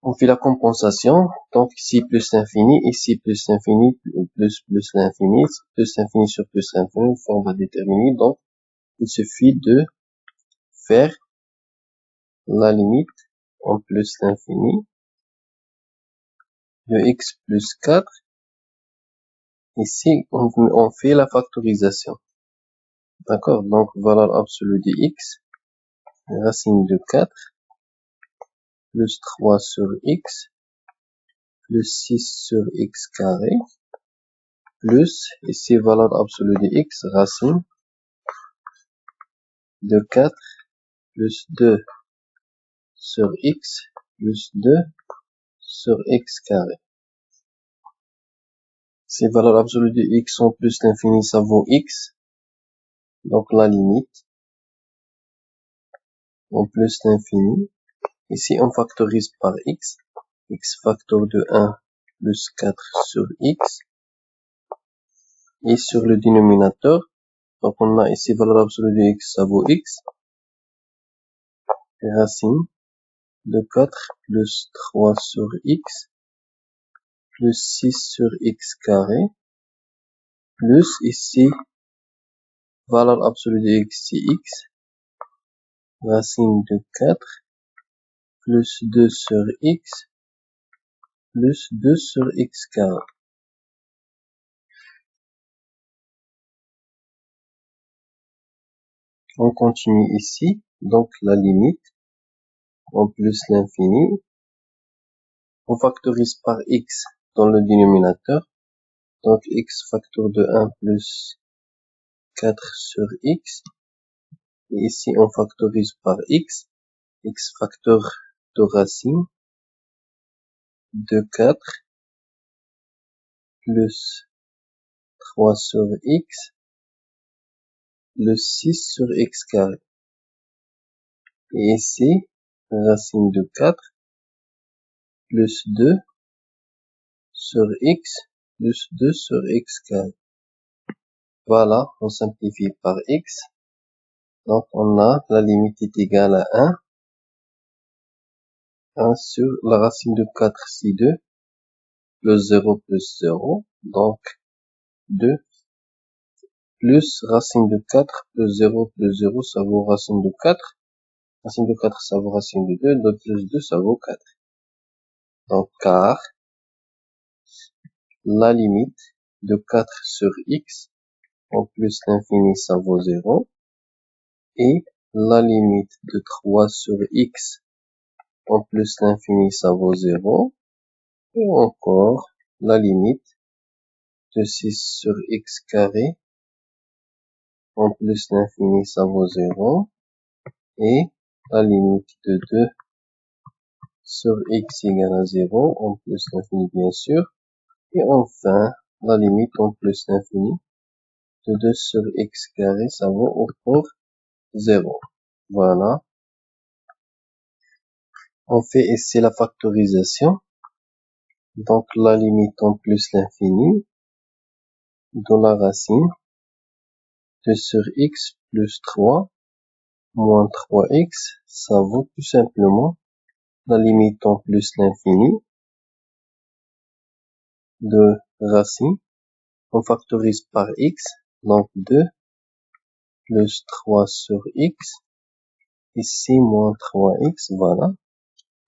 S1: On fait la compensation, donc ici plus l'infini, ici plus l'infini, plus l'infini, plus l'infini sur plus l'infini, on va déterminer, donc il suffit de faire la limite en plus l'infini de x plus 4. Ici, on fait la factorisation. D'accord? Donc, valeur absolue de x, racine de 4, plus 3 sur x, plus 6 sur x carré, plus, ici, valeur absolue de x, racine de 4, plus 2 sur x, plus 2 sur x carré. Ces valeurs absolues de x sont plus l'infini, ça vaut x. Donc, la limite, en plus l'infini. Ici, on factorise par x. X facteur de 1 plus 4 sur x. Et sur le dénominateur, donc on a ici valeur absolue de x, ça vaut x. Et racine de 4 plus 3 sur x plus 6 sur x carré. Plus ici, valeur absolue de x, c'est x. Racine de 4 plus 2 sur x plus 2 sur x carré. On continue ici, donc la limite, en plus l'infini. On factorise par x dans le dénominateur, donc x facteur de 1 plus 4 sur x. Et ici, on factorise par x facteur de racine de 4 plus 3 sur x plus 6 sur x carré. Et ici, racine de 4 plus 2 sur x plus 2 sur x carré. Voilà, on simplifie par x. Donc, on a la limite est égale à 1. 1 sur la racine de 4, c'est 2. Plus 0 plus 0. Donc, 2 plus racine de 4 plus 0 plus 0, ça vaut racine de 4. Racine de 4, ça vaut racine de 2. Donc, plus 2, ça vaut 4. Donc, car la limite de 4 sur x en plus l'infini, ça vaut 0. Et la limite de 3 sur x en plus l'infini, ça vaut 0. Et encore la limite de 6 sur x carré en plus l'infini, ça vaut 0. Et la limite de 2 sur x égale à 0 en plus l'infini, bien sûr. Et enfin, la limite en plus l'infini de 2 sur x carré, ça vaut encore 0. Voilà. On fait ici la factorisation. Donc, la limite en plus l'infini de la racine 2 sur x plus 3 moins 3x, ça vaut tout simplement la limite en plus l'infini de racine. On factorise par x, donc 2 plus 3 sur x, ici moins 3x, voilà.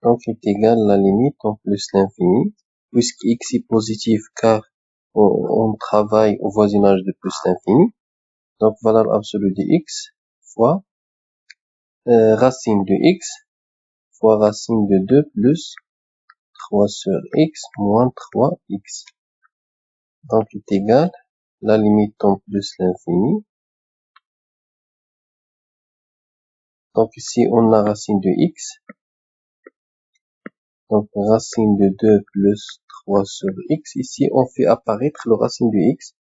S1: Donc, est égal à la limite en plus l'infini, puisque x est positif car on travaille au voisinage de plus l'infini. Donc, valeur absolue de x fois racine de x fois racine de 2 plus 3 sur x moins 3x. Donc, est égal la limite en plus l'infini. Donc, ici, on a racine de x. Donc, racine de 2 plus 3 sur x. Ici, on fait apparaître le racine de x.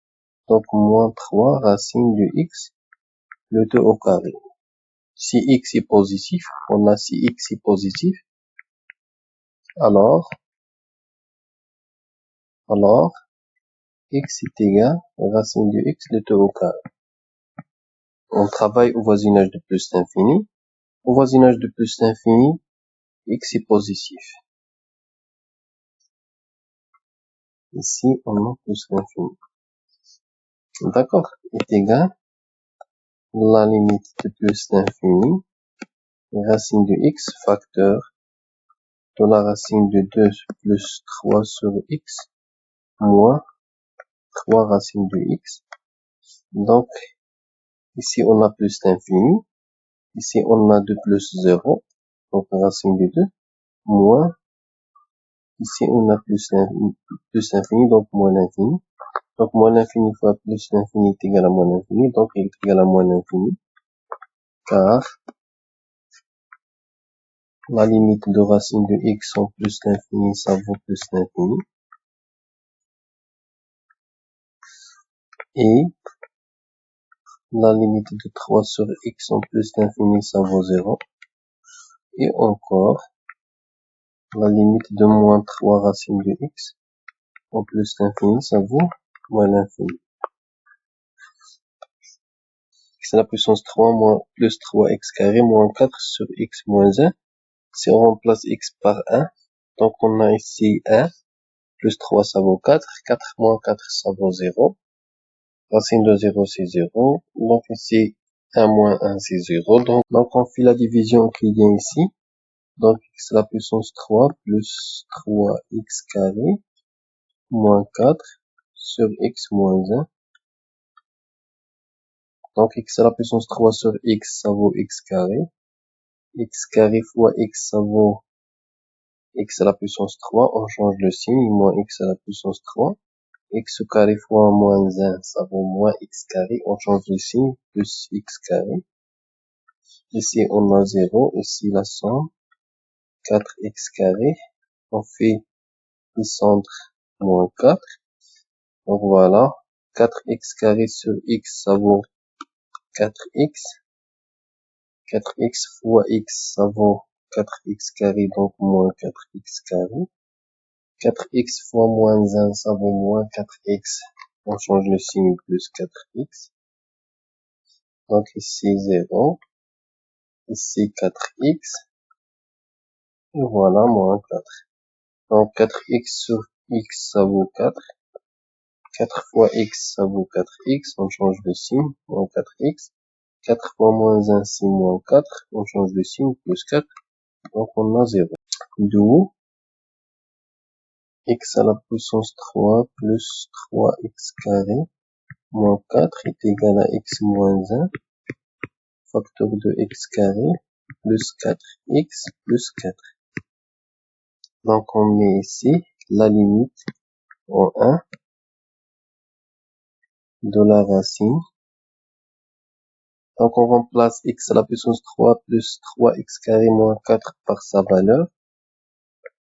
S1: Donc, moins 3 racine de x, le 2 au carré. si x est positif, on a si x est positif, alors, x est égal à racine de x de 2 au carré. On travaille au voisinage de plus l'infini. Au voisinage de plus l'infini, x est positif. Ici, on a plus l'infini. D'accord? Est égal à la limite de plus l'infini, racine de x facteur de la racine de 2 plus 3 sur x moins 3 racine de x. Donc, ici, on a plus l'infini. Ici, on a 2 plus 0. Donc, racine de 2 moins. Ici, on a plus l'infini, donc moins l'infini. Donc, moins l'infini fois plus l'infini est égal à moins l'infini. Donc, il est égal à moins l'infini. Car la limite de racine de x en plus l'infini, ça vaut plus l'infini. Et la limite de 3 sur x en plus l'infini, ça vaut 0. Et encore, la limite de moins 3 racine de x en plus l'infini, ça vaut moins l'infini. C'est la puissance 3 moins plus 3x carré moins 4 sur x moins 1. Si on remplace x par 1, donc on a ici 1, plus 3 ça vaut 4, 4 moins 4 ça vaut 0. Racine de 0 c'est 0, donc ici 1 moins 1 c'est 0. Donc on fait la division qui vient ici. Donc x à la puissance 3 plus 3x carré moins 4 sur x moins 1. Donc x à la puissance 3 sur x, ça vaut x carré. X carré fois x, ça vaut x à la puissance 3. On change le signe, moins x à la puissance 3. X carré fois moins 1, ça vaut moins x carré. On change le signe, plus x carré. Ici, on a 0. Ici, la somme, 4x carré. On fait descendre moins 4. Donc voilà, 4x carré sur x, ça vaut 4x. 4x fois x, ça vaut 4x carré, donc moins 4x carré. 4x fois moins 1, ça vaut moins 4x. On change le signe, plus 4x. Donc ici 0. Ici 4x. Et voilà, moins 4. Donc 4x sur x, ça vaut 4. 4 fois x, ça vaut 4x. On change le signe, moins 4x. 4 fois moins 1, c'est moins 4. On change le signe, plus 4. Donc on a 0. D'où x à la puissance 3 plus 3x carré moins 4 est égal à x moins 1. Facteur de x carré plus 4x plus 4. Donc on met ici la limite en 1 de la racine. Donc on remplace x à la puissance 3 plus 3x carré moins 4 par sa valeur.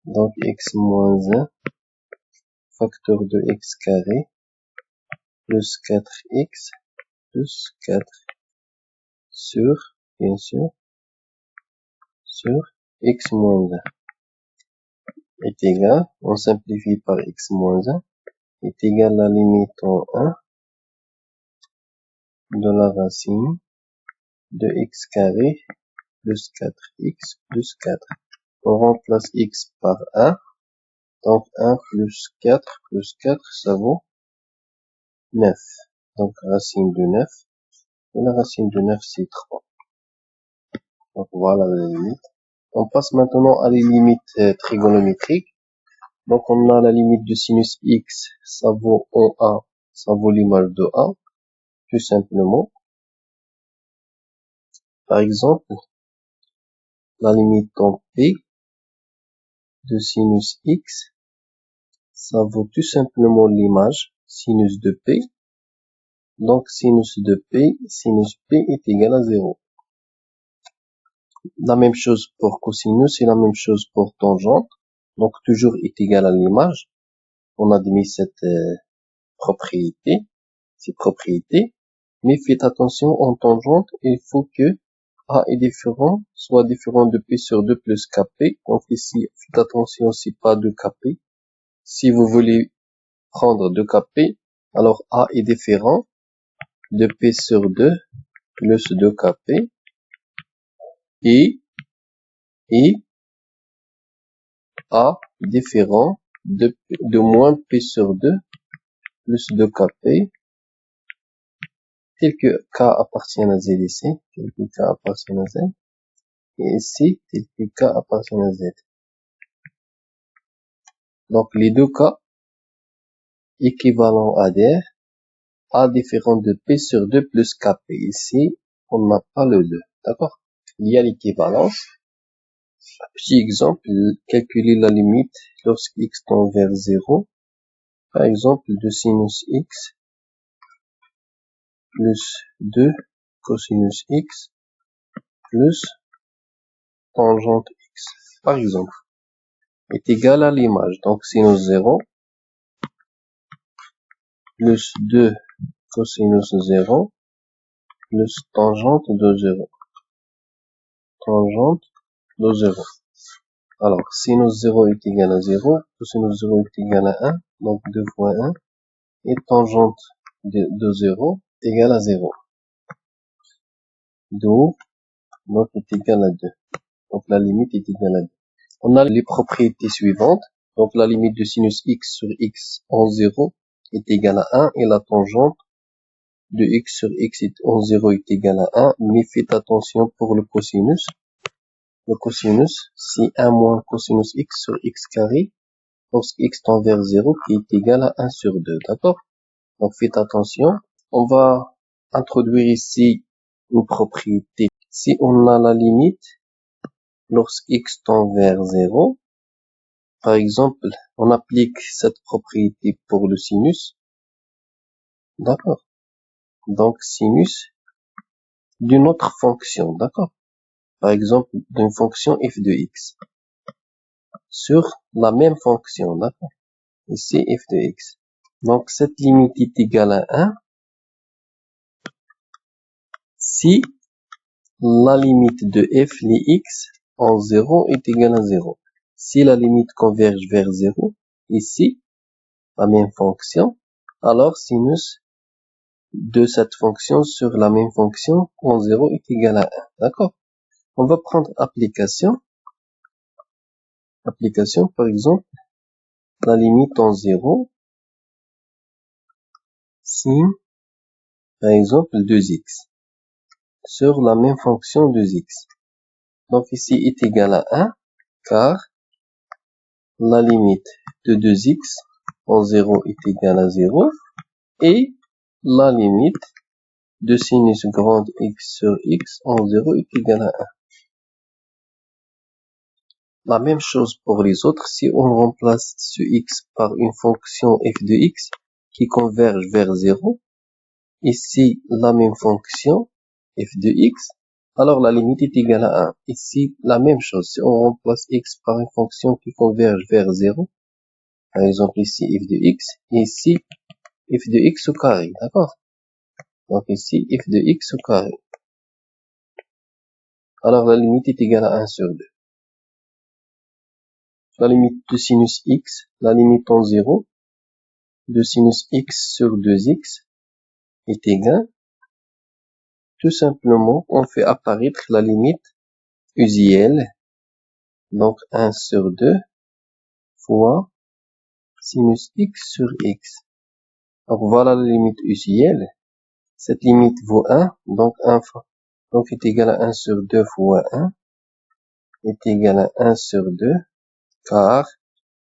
S1: Donc x moins 1 facteur de x carré plus 4x plus 4 sur, bien sûr, sur x moins 1 est égal, on simplifie par x moins 1, est égal à la limite en 1 de la racine de x carré plus 4x plus 4. On remplace x par 1, donc 1 plus 4 plus 4, ça vaut 9. Donc racine de 9, et la racine de 9 c'est 3. Donc voilà la limite. On passe maintenant à les limites trigonométriques. Donc on a la limite de sinus x, ça vaut en A, ça vaut l'image de A, tout simplement. Par exemple, la limite en P de sinus x, ça vaut tout simplement l'image sinus de P. Donc sinus de P, sinus P est égal à 0. La même chose pour cosinus et la même chose pour tangente. Donc toujours est égal à l'image. On admet cette propriété, ces propriétés. Mais faites attention en tangente, il faut que A est différent, soit différent de P sur 2 plus KP. Donc ici, faites attention, c'est pas 2KP. Si vous voulez prendre 2KP, alors A est différent de P sur 2 plus 2KP et A différent de moins P sur 2 plus 2KP, tel que K appartient à Z ici, tel que K appartient à Z, et ici, tel que K appartient à Z. Donc, les deux cas équivalents adhèrent. A différent de P sur 2 plus KP. Ici, on n'a pas le 2. D'accord? Il y a l'équivalence. Petit exemple, calculer la limite lorsque x tend vers 0. Par exemple, de sinus x plus 2 cosinus x plus tangente x, par exemple, est égal à l'image. Donc, sinus 0 plus 2 cosinus 0 plus tangente de 0. Tangente de 0. Alors, sinus 0 est égal à 0, cosinus 0 est égal à 1, donc 2 fois 1, et tangente de 0 est égal à 0. Donc est égal à 2. Donc, la limite est égale à 2. On a les propriétés suivantes. Donc, la limite de sinus x sur x en 0 est égale à 1, et la tangente de x sur x en 0 est égale à 1, mais faites attention pour le cosinus. Le cosinus, c'est 1 moins cosinus x sur x carré, lorsque x tend vers 0, qui est égal à 1 sur 2, d'accord? Donc, faites attention. On va introduire ici une propriété. Si on a la limite, lorsque x tend vers 0, par exemple, on applique cette propriété pour le sinus, d'accord? Donc, sinus d'une autre fonction, d'accord? Par exemple, d'une fonction f de x sur la même fonction, d'accord? Ici, f de x. Donc, cette limite est égale à 1 si la limite de f les x en 0 est égale à 0. Si la limite converge vers 0, ici, la même fonction, alors sinus de cette fonction sur la même fonction en 0 est égal à 1. D'accord? On va prendre application. Application, par exemple, la limite en 0, sin, par exemple, 2x, sur la même fonction 2x. Donc ici est égal à 1, car la limite de 2x en 0 est égal à 0, et la limite de sinus grande x sur x en 0 est égal à 1. La même chose pour les autres, si on remplace ce x par une fonction f de x qui converge vers 0, ici la même fonction f de x, alors la limite est égale à 1. Ici, la même chose, si on remplace x par une fonction qui converge vers 0, par exemple ici f de x, et ici f de x au carré, d'accord? Donc ici f de x au carré. Alors la limite est égale à 1 sur 2. La limite de sinus x, la limite en 0, de sinus x sur 2x est égale, tout simplement, on fait apparaître la limite usuelle, donc 1 sur 2 fois sinus x sur x. Donc voilà la limite usuelle. Cette limite vaut 1, donc 1 fois, donc est égal à 1 sur 2 fois 1 est égal à 1 sur 2, car,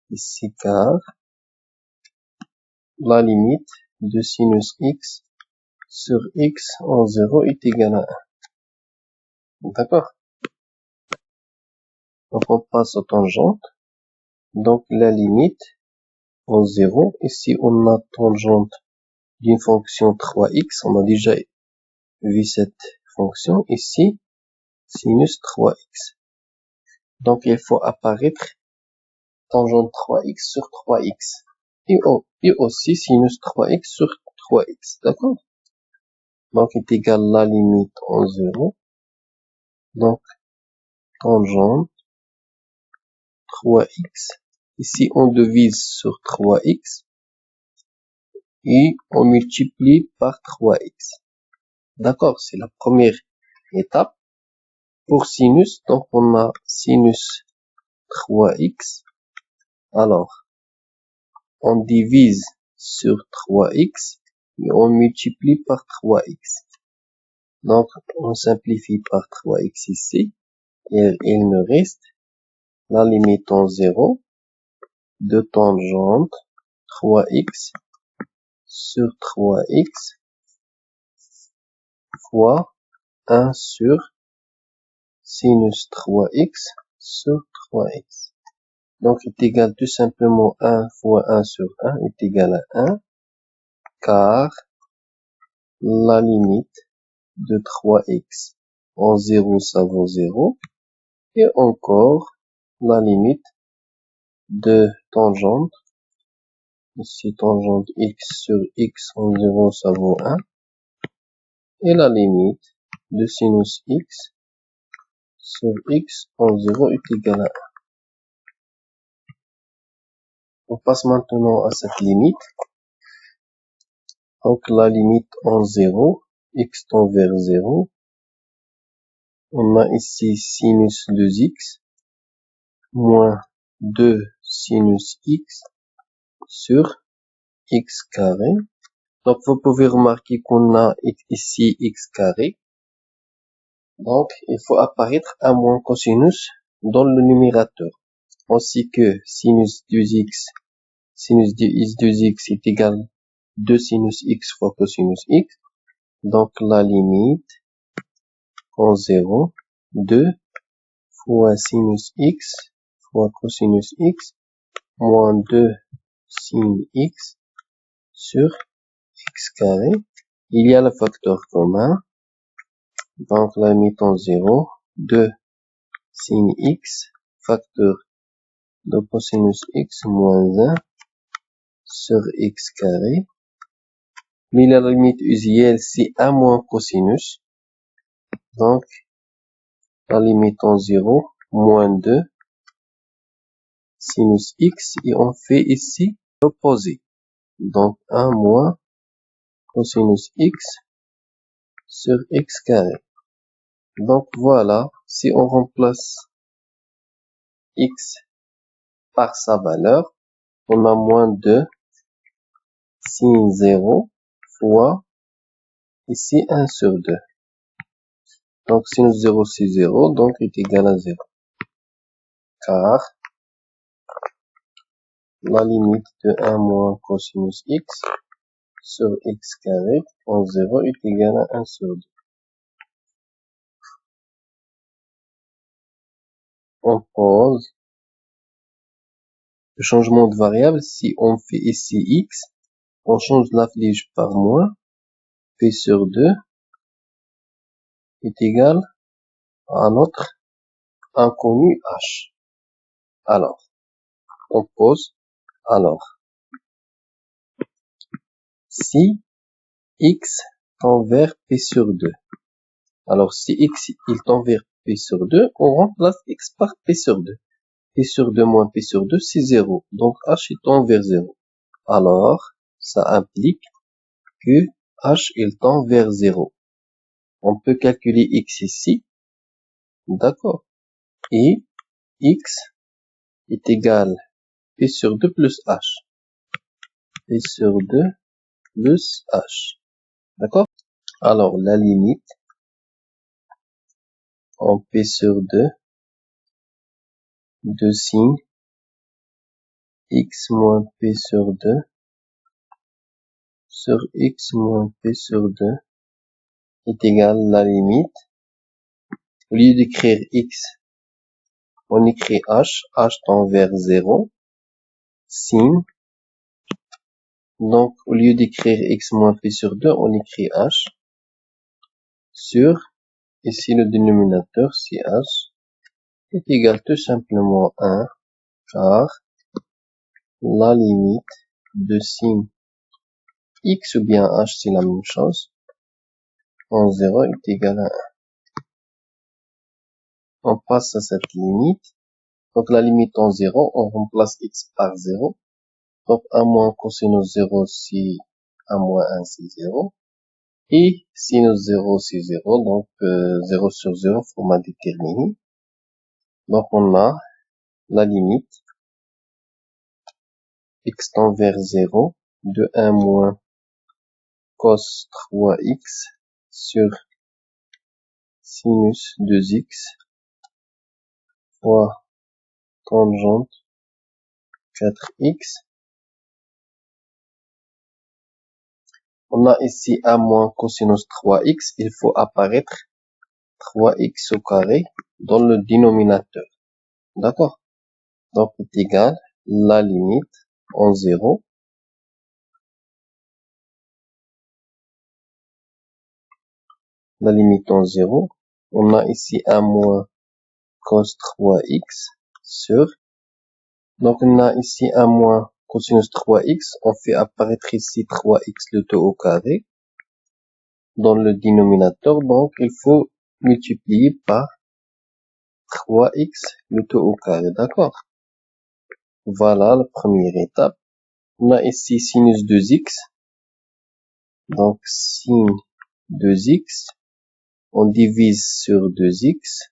S1: ici car, la limite de sinus x sur x en 0 est égal à 1. D'accord? Donc on passe aux tangentes. Donc la limite en 0, ici on a tangente d'une fonction 3x, on a déjà vu cette fonction, ici sinus 3x. Donc il faut apparaître tangente 3x sur 3x et aussi sinus 3x sur 3x, d'accord? Donc est égal la limite en 0 Donc, tangente 3x. Ici, on divise sur 3x et on multiplie par 3x. D'accord, c'est la première étape. Pour sinus, donc on a sinus 3x. Alors, on divise sur 3x et on multiplie par 3x. Donc, on simplifie par 3x ici. Et il nous reste la limite en 0 de tangente 3x sur 3x fois 1 sur sinus 3x sur 3x. Donc, est égal tout simplement 1 fois 1 sur 1 est égal à 1, car la limite de 3x en 0, ça vaut 0, et encore la limite de tangente, ici tangente x sur x en 0, ça vaut 1, et la limite de sinus x sur x en 0 est égal à 1. On passe maintenant à cette limite. Donc la limite en 0, x tend vers 0. On a ici sinus 2x moins 2 sinus x sur x carré. Donc vous pouvez remarquer qu'on a ici x carré. Donc il faut apparaître un moins cosinus dans le numérateur. Ainsi que sinus 2x, sinus 2x est égal à 2 sinus x fois cosinus x. Donc la limite en 0, 2 fois sinus x fois cosinus x moins 2 sin x sur x carré. Il y a le facteur commun. Donc la limite en 0, 2 sin x facteur de cosinus x moins 1 sur x carré. Mais la limite usuelle, c'est 1 moins cosinus. Donc, la limite en 0, moins 2 sinus x. Et on fait ici l'opposé. Donc, 1 moins cosinus x sur x carré. Donc, voilà. Si on remplace x par sa valeur, on a moins 2 sin 0 fois ici 1 sur 2. Donc, sinus 0, c'est 0, donc est égal à 0. Car la limite de 1 moins cosinus x sur x carré en 0 est égal à 1 sur 2. On pose le changement de variable. Si on fait ici x, on change la flèche par moins, p sur 2 est égal à notre inconnu h. Alors, on pose. Alors, si x tend vers p sur 2. Alors, si x il tend vers p sur 2, on remplace x par p sur 2. P sur 2 moins P sur 2, c'est 0. Donc, H il tend vers 0. Alors, ça implique que H il tend vers 0. On peut calculer X ici. D'accord. Et X est égal à P sur 2 plus H. P sur 2 plus H. D'accord. Alors, la limite en P sur 2 de sin X moins P sur 2 sur X moins P sur 2 est égal à la limite. Au lieu d'écrire x, on écrit h, h tend vers 0, sin. Donc, au lieu d'écrire x moins p sur 2, on écrit h sur, ici le dénominateur, c'est h, est égal tout simplement à 1, car la limite de sin x ou bien h, c'est la même chose, en 0 est égal à 1. on passe à cette limite. Donc la limite en 0, on remplace x par 0. Donc 1 moins cosinus 0, c'est 1 moins 1, c'est 0. Et sinus 0, c'est 0. Donc 0 sur 0, format déterminé. Donc on a la limite x tend vers 0 de 1 moins cos 3x sur sinus 2x fois tangente 4x. On a ici 1 moins cosinus 3x. Il faut apparaître 3x au carré dans le dénominateur. D'accord? Donc, est égal la limite en 0. La limite en 0. On a ici 1 moins cos 3x sur. Donc, on a ici 1 moins cosinus 3x. On fait apparaître ici 3x le tout au carré dans le dénominateur. Donc, il faut multiplier par 3x le tout au carré. D'accord? Voilà la première étape. On a ici sinus 2x. Donc, sin 2x. On divise sur 2x.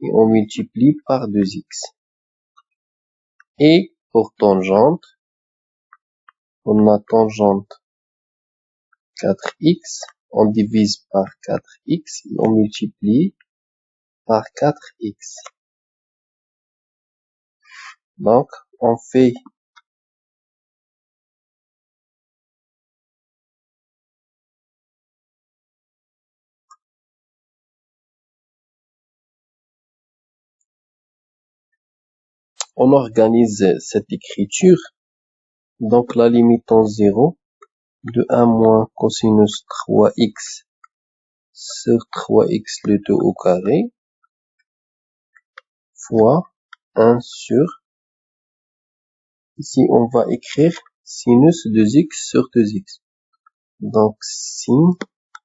S1: Et on multiplie par 2x. Et pour tangente, on a tangente 4x. On divise par 4x. Et on multiplie par 4x. Donc, on fait on organise cette écriture. Donc, la limite en 0 de 1 moins cosinus 3x sur 3x le tout au carré fois 1 sur, ici on va écrire sinus 2x sur 2x. Donc, sin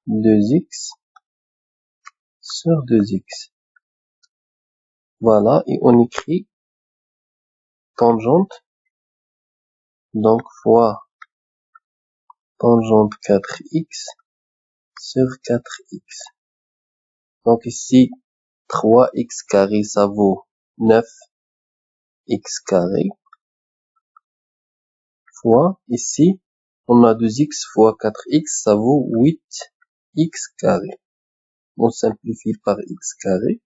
S1: 2x sur 2x. Voilà, et on écrit tangente, donc fois tangente 4x sur 4x. Donc ici, 3x carré, ça vaut 9x carré, fois, ici, on a 2x fois 4x, ça vaut 8x carré. On simplifie par x carré.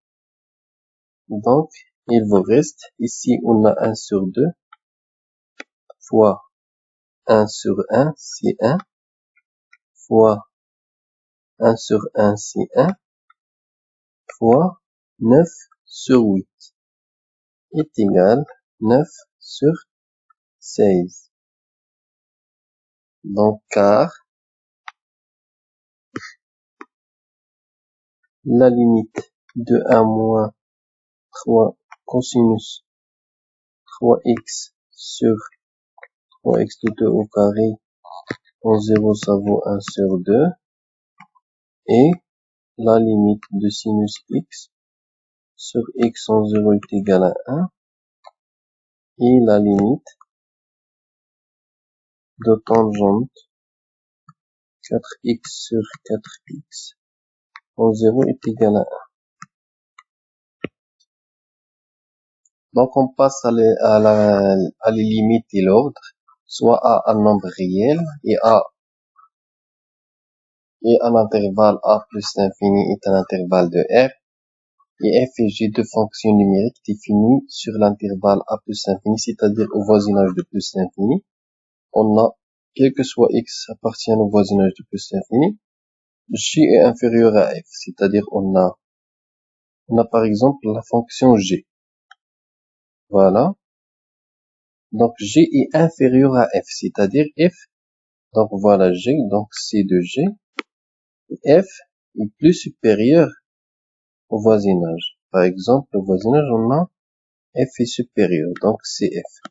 S1: Donc, il vous reste, ici, on a 1 sur 2, fois 1 sur 1, c'est 1, fois 1 sur 1, c'est 1, fois 9 sur 8 est égal 9 sur 16. Donc, car la limite de 1 moins 3 cosinus 3x sur 3x tout au carré en 0, ça vaut 1 sur 2. Et la limite de sinus x sur x en 0 est égal à 1. Et la limite de tangente 4x sur 4x en 0 est égal à 1. Donc, on passe à les limites et l'ordre, soit à un nombre réel et un intervalle a plus l'infini est un intervalle de R, et f et g deux fonctions numériques définies sur l'intervalle a plus l'infini, c'est-à-dire au voisinage de plus l'infini. On a, quel que soit x appartient au voisinage de plus l'infini, g est inférieur à f, c'est-à-dire on a par exemple la fonction g. Voilà. Donc, g est inférieur à f, c'est-à-dire f. Donc, voilà g, donc c de g. F est plus supérieur au voisinage. Par exemple, au voisinage, on a f est supérieur, donc c'est f.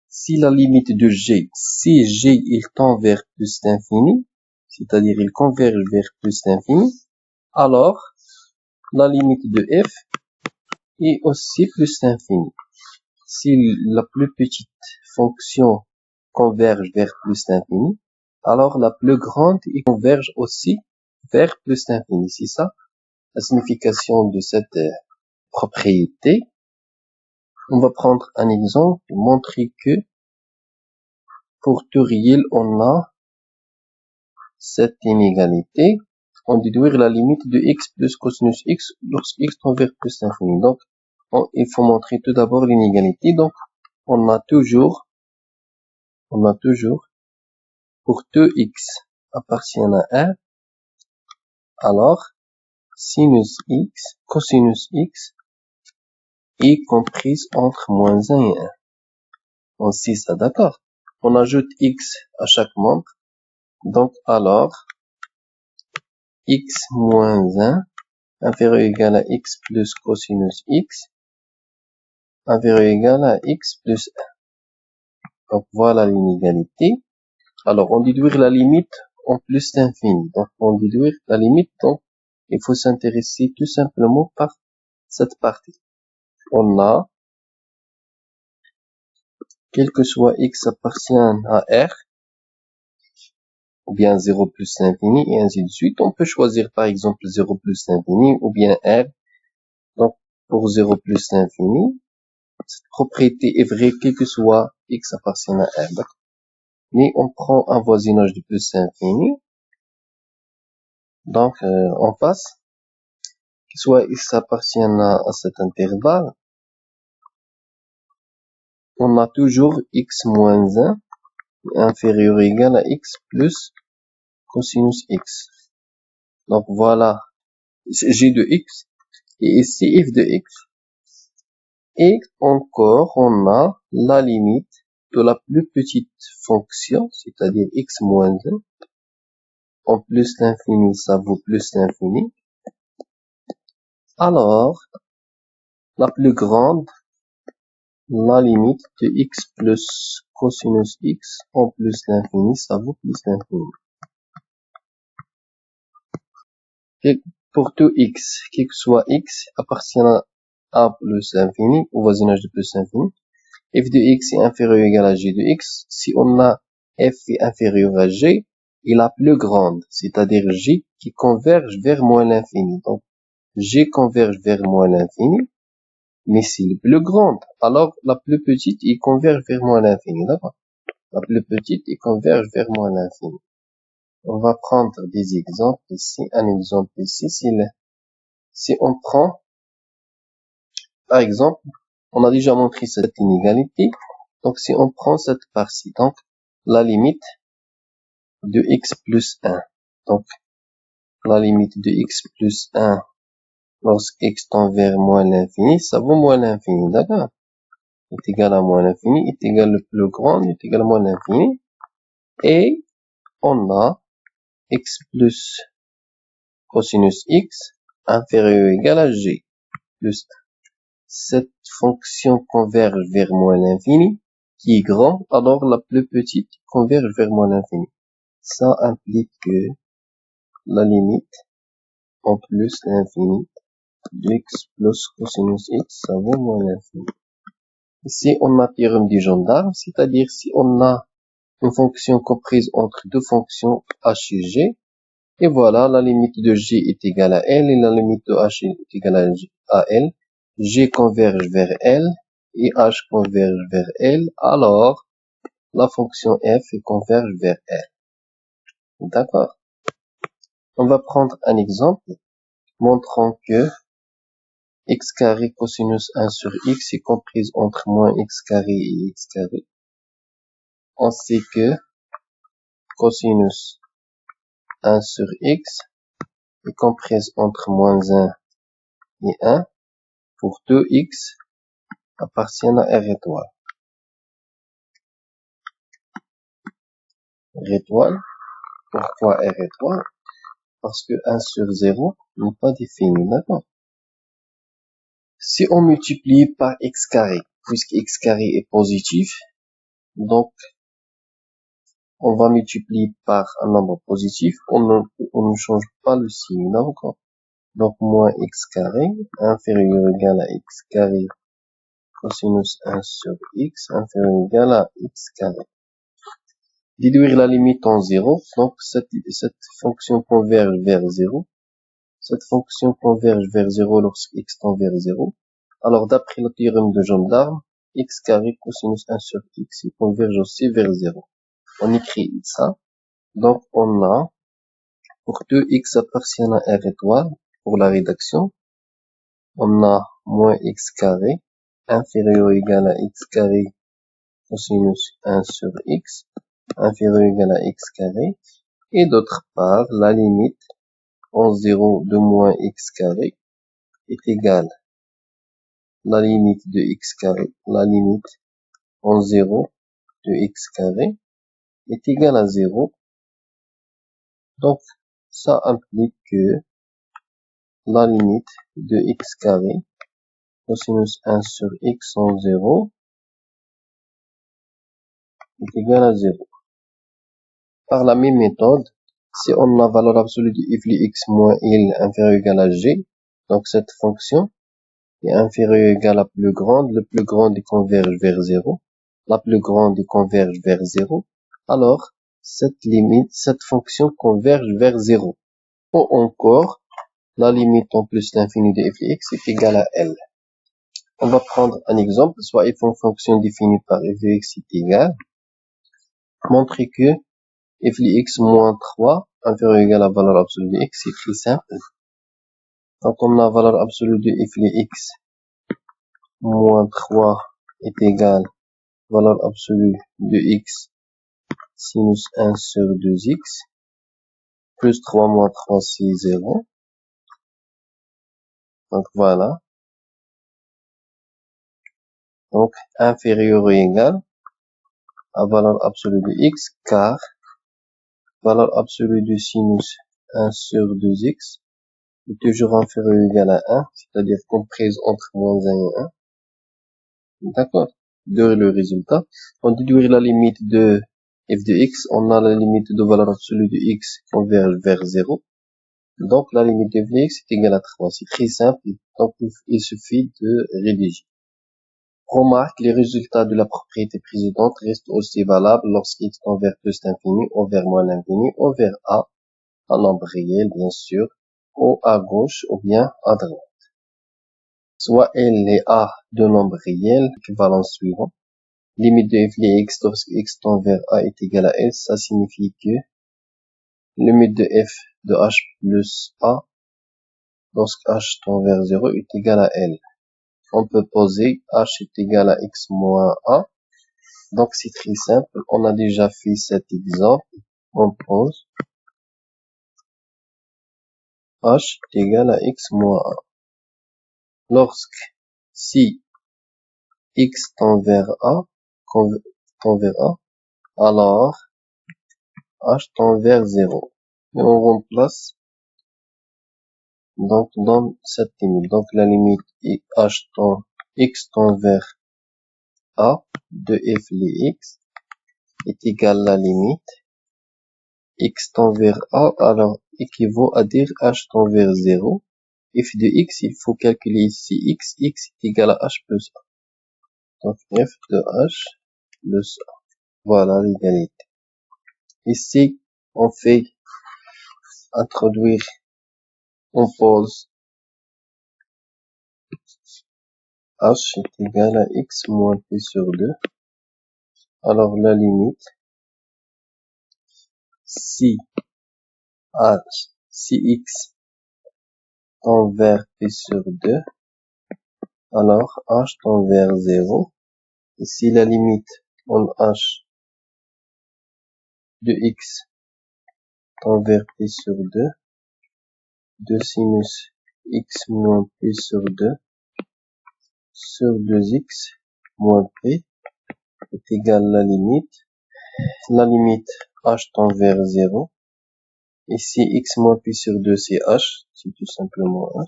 S1: Si la limite de g, si g il tend vers plus l'infini, c'est-à-dire il converge vers plus l'infini, alors la limite de f est aussi plus l'infini. Si la plus petite fonction converge vers plus l'infini, alors la plus grande converge aussi vers plus l'infini. C'est ça la signification de cette propriété. On va prendre un exemple pour montrer que pour tout réel, on a cette inégalité. On déduire la limite de x plus cosinus x lorsque x tend vers plus l'infini. Donc, il faut montrer tout d'abord l'inégalité. Donc, on a toujours, pour tout x appartient à 1, alors, sinus x, cosinus x est comprise entre moins 1 et 1. On sait ça, d'accord? On ajoute x à chaque membre. Donc, alors, x moins 1 inférieur ou égal à x plus cosinus x inférieur ou égal à x plus 1. Donc, voilà l'inégalité. Alors, on déduire la limite en plus l'infini. Donc, on déduire la limite. Donc, il faut s'intéresser tout simplement par cette partie. On a, quel que soit x appartient à R, ou bien 0 plus l'infini, et ainsi de suite. On peut choisir par exemple 0 plus l'infini, ou bien R. Donc, pour 0 plus l'infini, cette propriété est vraie quel que soit x appartient à R. Mais on prend un voisinage de plus l'infini. Donc, en face, que soit x appartient à cet intervalle, on a toujours x moins 1 inférieur ou égal à x plus cosinus x. Donc voilà g de x et ici f de x. Et encore, on a la limite de la plus petite fonction, c'est-à-dire x moins 1. En plus l'infini, ça vaut plus l'infini. Alors, la plus grande, la limite de x plus cosinus x en plus l'infini, ça vaut plus l'infini. Pour tout x, quel que soit x, appartient à a plus l'infini, au voisinage de plus l'infini, f de x est inférieur ou égal à g de x. Si on a f est inférieur à g, est la plus grande, c'est-à-dire g qui converge vers moins l'infini. Donc, g converge vers moins l'infini, mais c'est la plus grande. Alors, la plus petite, il converge vers moins l'infini, d'accord? La plus petite, il converge vers moins l'infini. On va prendre des exemples ici. Un exemple ici, si on prend, par exemple, on a déjà montré cette inégalité. Donc, si on prend cette partie, donc, la limite de x plus 1. Donc, la limite de x plus 1 lorsque x tend vers moins l'infini, ça vaut moins l'infini, d'accord? Est égal à moins l'infini, est égal le plus grand, est égal à moins l'infini. Et on a x plus cosinus x inférieur ou égal à g plus 1. Cette fonction converge vers moins l'infini, qui est grand, alors la plus petite converge vers moins l'infini. Ça implique que la limite en plus l'infini de x plus cosinus x, ça vaut moins l'infini. Ici, on a théorème du gendarme, c'est-à-dire si on a une fonction comprise entre deux fonctions h et g, et voilà, la limite de g est égale à l et la limite de h est égale à l. G converge vers L et H converge vers L, alors la fonction f converge vers L. D'accord? On va prendre un exemple montrant que x carré cosinus 1 sur x est comprise entre moins x carré et x carré. On sait que cosinus 1 sur x est comprise entre moins 1 et 1 pour 2x appartiennent à R étoile. R étoile, pourquoi R étoile? Parce que 1 sur 0 n'est pas défini, d'accord? Si on multiplie par x carré, puisque x carré est positif, donc on va multiplier par un nombre positif, on ne change pas le signe, d'accord? Donc, moins x carré, inférieur ou égal à x carré cosinus 1 sur x, inférieur ou égal à x carré. Déduire la limite en 0. Donc, cette fonction converge vers 0. Cette fonction converge vers 0 lorsque x tend vers 0. Alors, d'après le théorème de gendarme, x carré cosinus 1 sur x, il converge aussi vers 0. On écrit ça. Donc, on a, pour 2x appartiennent à R étoile, pour la rédaction, on a moins x carré, inférieur ou égal à x carré cosinus 1 sur x, inférieur ou égal à x carré, et d'autre part, la limite en 0 de moins x carré est égale la limite de x carré, la limite en 0 de x carré est égale à 0. Donc, ça implique que la limite de x carré cosinus 1 sur x en 0 est égale à 0. Par la même méthode, si on a valeur absolue de f de x moins il inférieur ou égal à g, donc cette fonction est inférieure ou égale à plus grande, le plus grand converge vers 0, la plus grande converge vers 0, alors cette limite, cette fonction converge vers 0. Ou encore, la limite en plus l'infini de f de x est égale à L. On va prendre un exemple, soit f en fonction définie par f de x est égal, montrer que f de x moins 3 inférieur ou égal à la valeur absolue de x, c'est très simple. Quand on a la valeur absolue de f de x moins 3 est égal à valeur absolue de x sinus 1 sur 2x, plus 3 moins 3, c'est 0. Donc voilà. Donc inférieur ou égal à valeur absolue de x, car valeur absolue de sinus 1 sur 2x est toujours inférieur ou égal à 1, c'est-à-dire comprise entre moins 1 et 1. D'accord? De le résultat, on déduit la limite de f de x, on a la limite de valeur absolue de x converge vers 0. Donc, la limite de f de x est égale à 3. C'est très simple. Donc, il suffit de rédiger. Remarque, les résultats de la propriété précédente restent aussi valables lorsqu'x tend vers plus l'infini ou vers moins l'infini ou vers a, un nombre réel, bien sûr, ou à gauche ou bien à droite. Soit L et A de nombres réels, équivalence suivant. Limite de f de x lorsque x tend vers a est égal à s, ça signifie que limite de f de h plus a lorsque h tend vers 0 est égal à L. On peut poser h est égal à x moins a. Donc c'est très simple, on a déjà fait cet exemple. On pose h est égal à x moins a. Lorsque si x tend vers a, alors h tend vers 0. Et on remplace donc dans cette limite. Donc la limite x tend vers a de f de x est égale à la limite x tend vers a, alors équivaut à dire h tend vers 0. F de x, il faut calculer ici x est égal à h plus a. Donc f de h plus a. Voilà l'égalité. Ici, on fait introduire, on pose h est égal à x moins p sur 2. Alors la limite, si x tend vers p sur 2, alors h tend vers 0. Et si la limite en h de x tend vers p sur 2, de sinus x moins p sur 2 sur 2x moins p est égal à la limite h tend vers 0. Ici, x moins p sur 2, c'est h, c'est tout simplement h.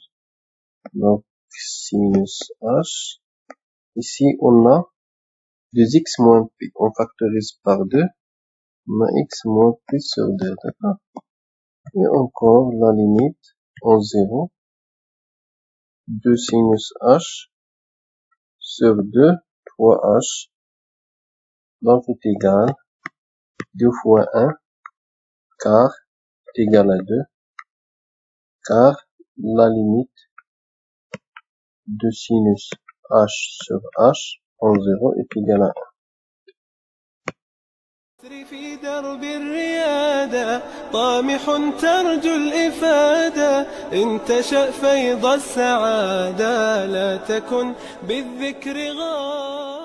S1: Donc, sinus h. Ici, on a 2x moins p. On factorise par 2. On a x moins p sur 2, d'accord? Et encore la limite en 0 2 sinus h sur 2 fois h, donc est égal 2 fois 1 car est égal à 2, car la limite de sinus h sur h en 0 est égale à 1.
S2: في درب الريادة طامح ترجو الإفادة إن تشأ فيض السعادة لا تكن بالذكر غافلا.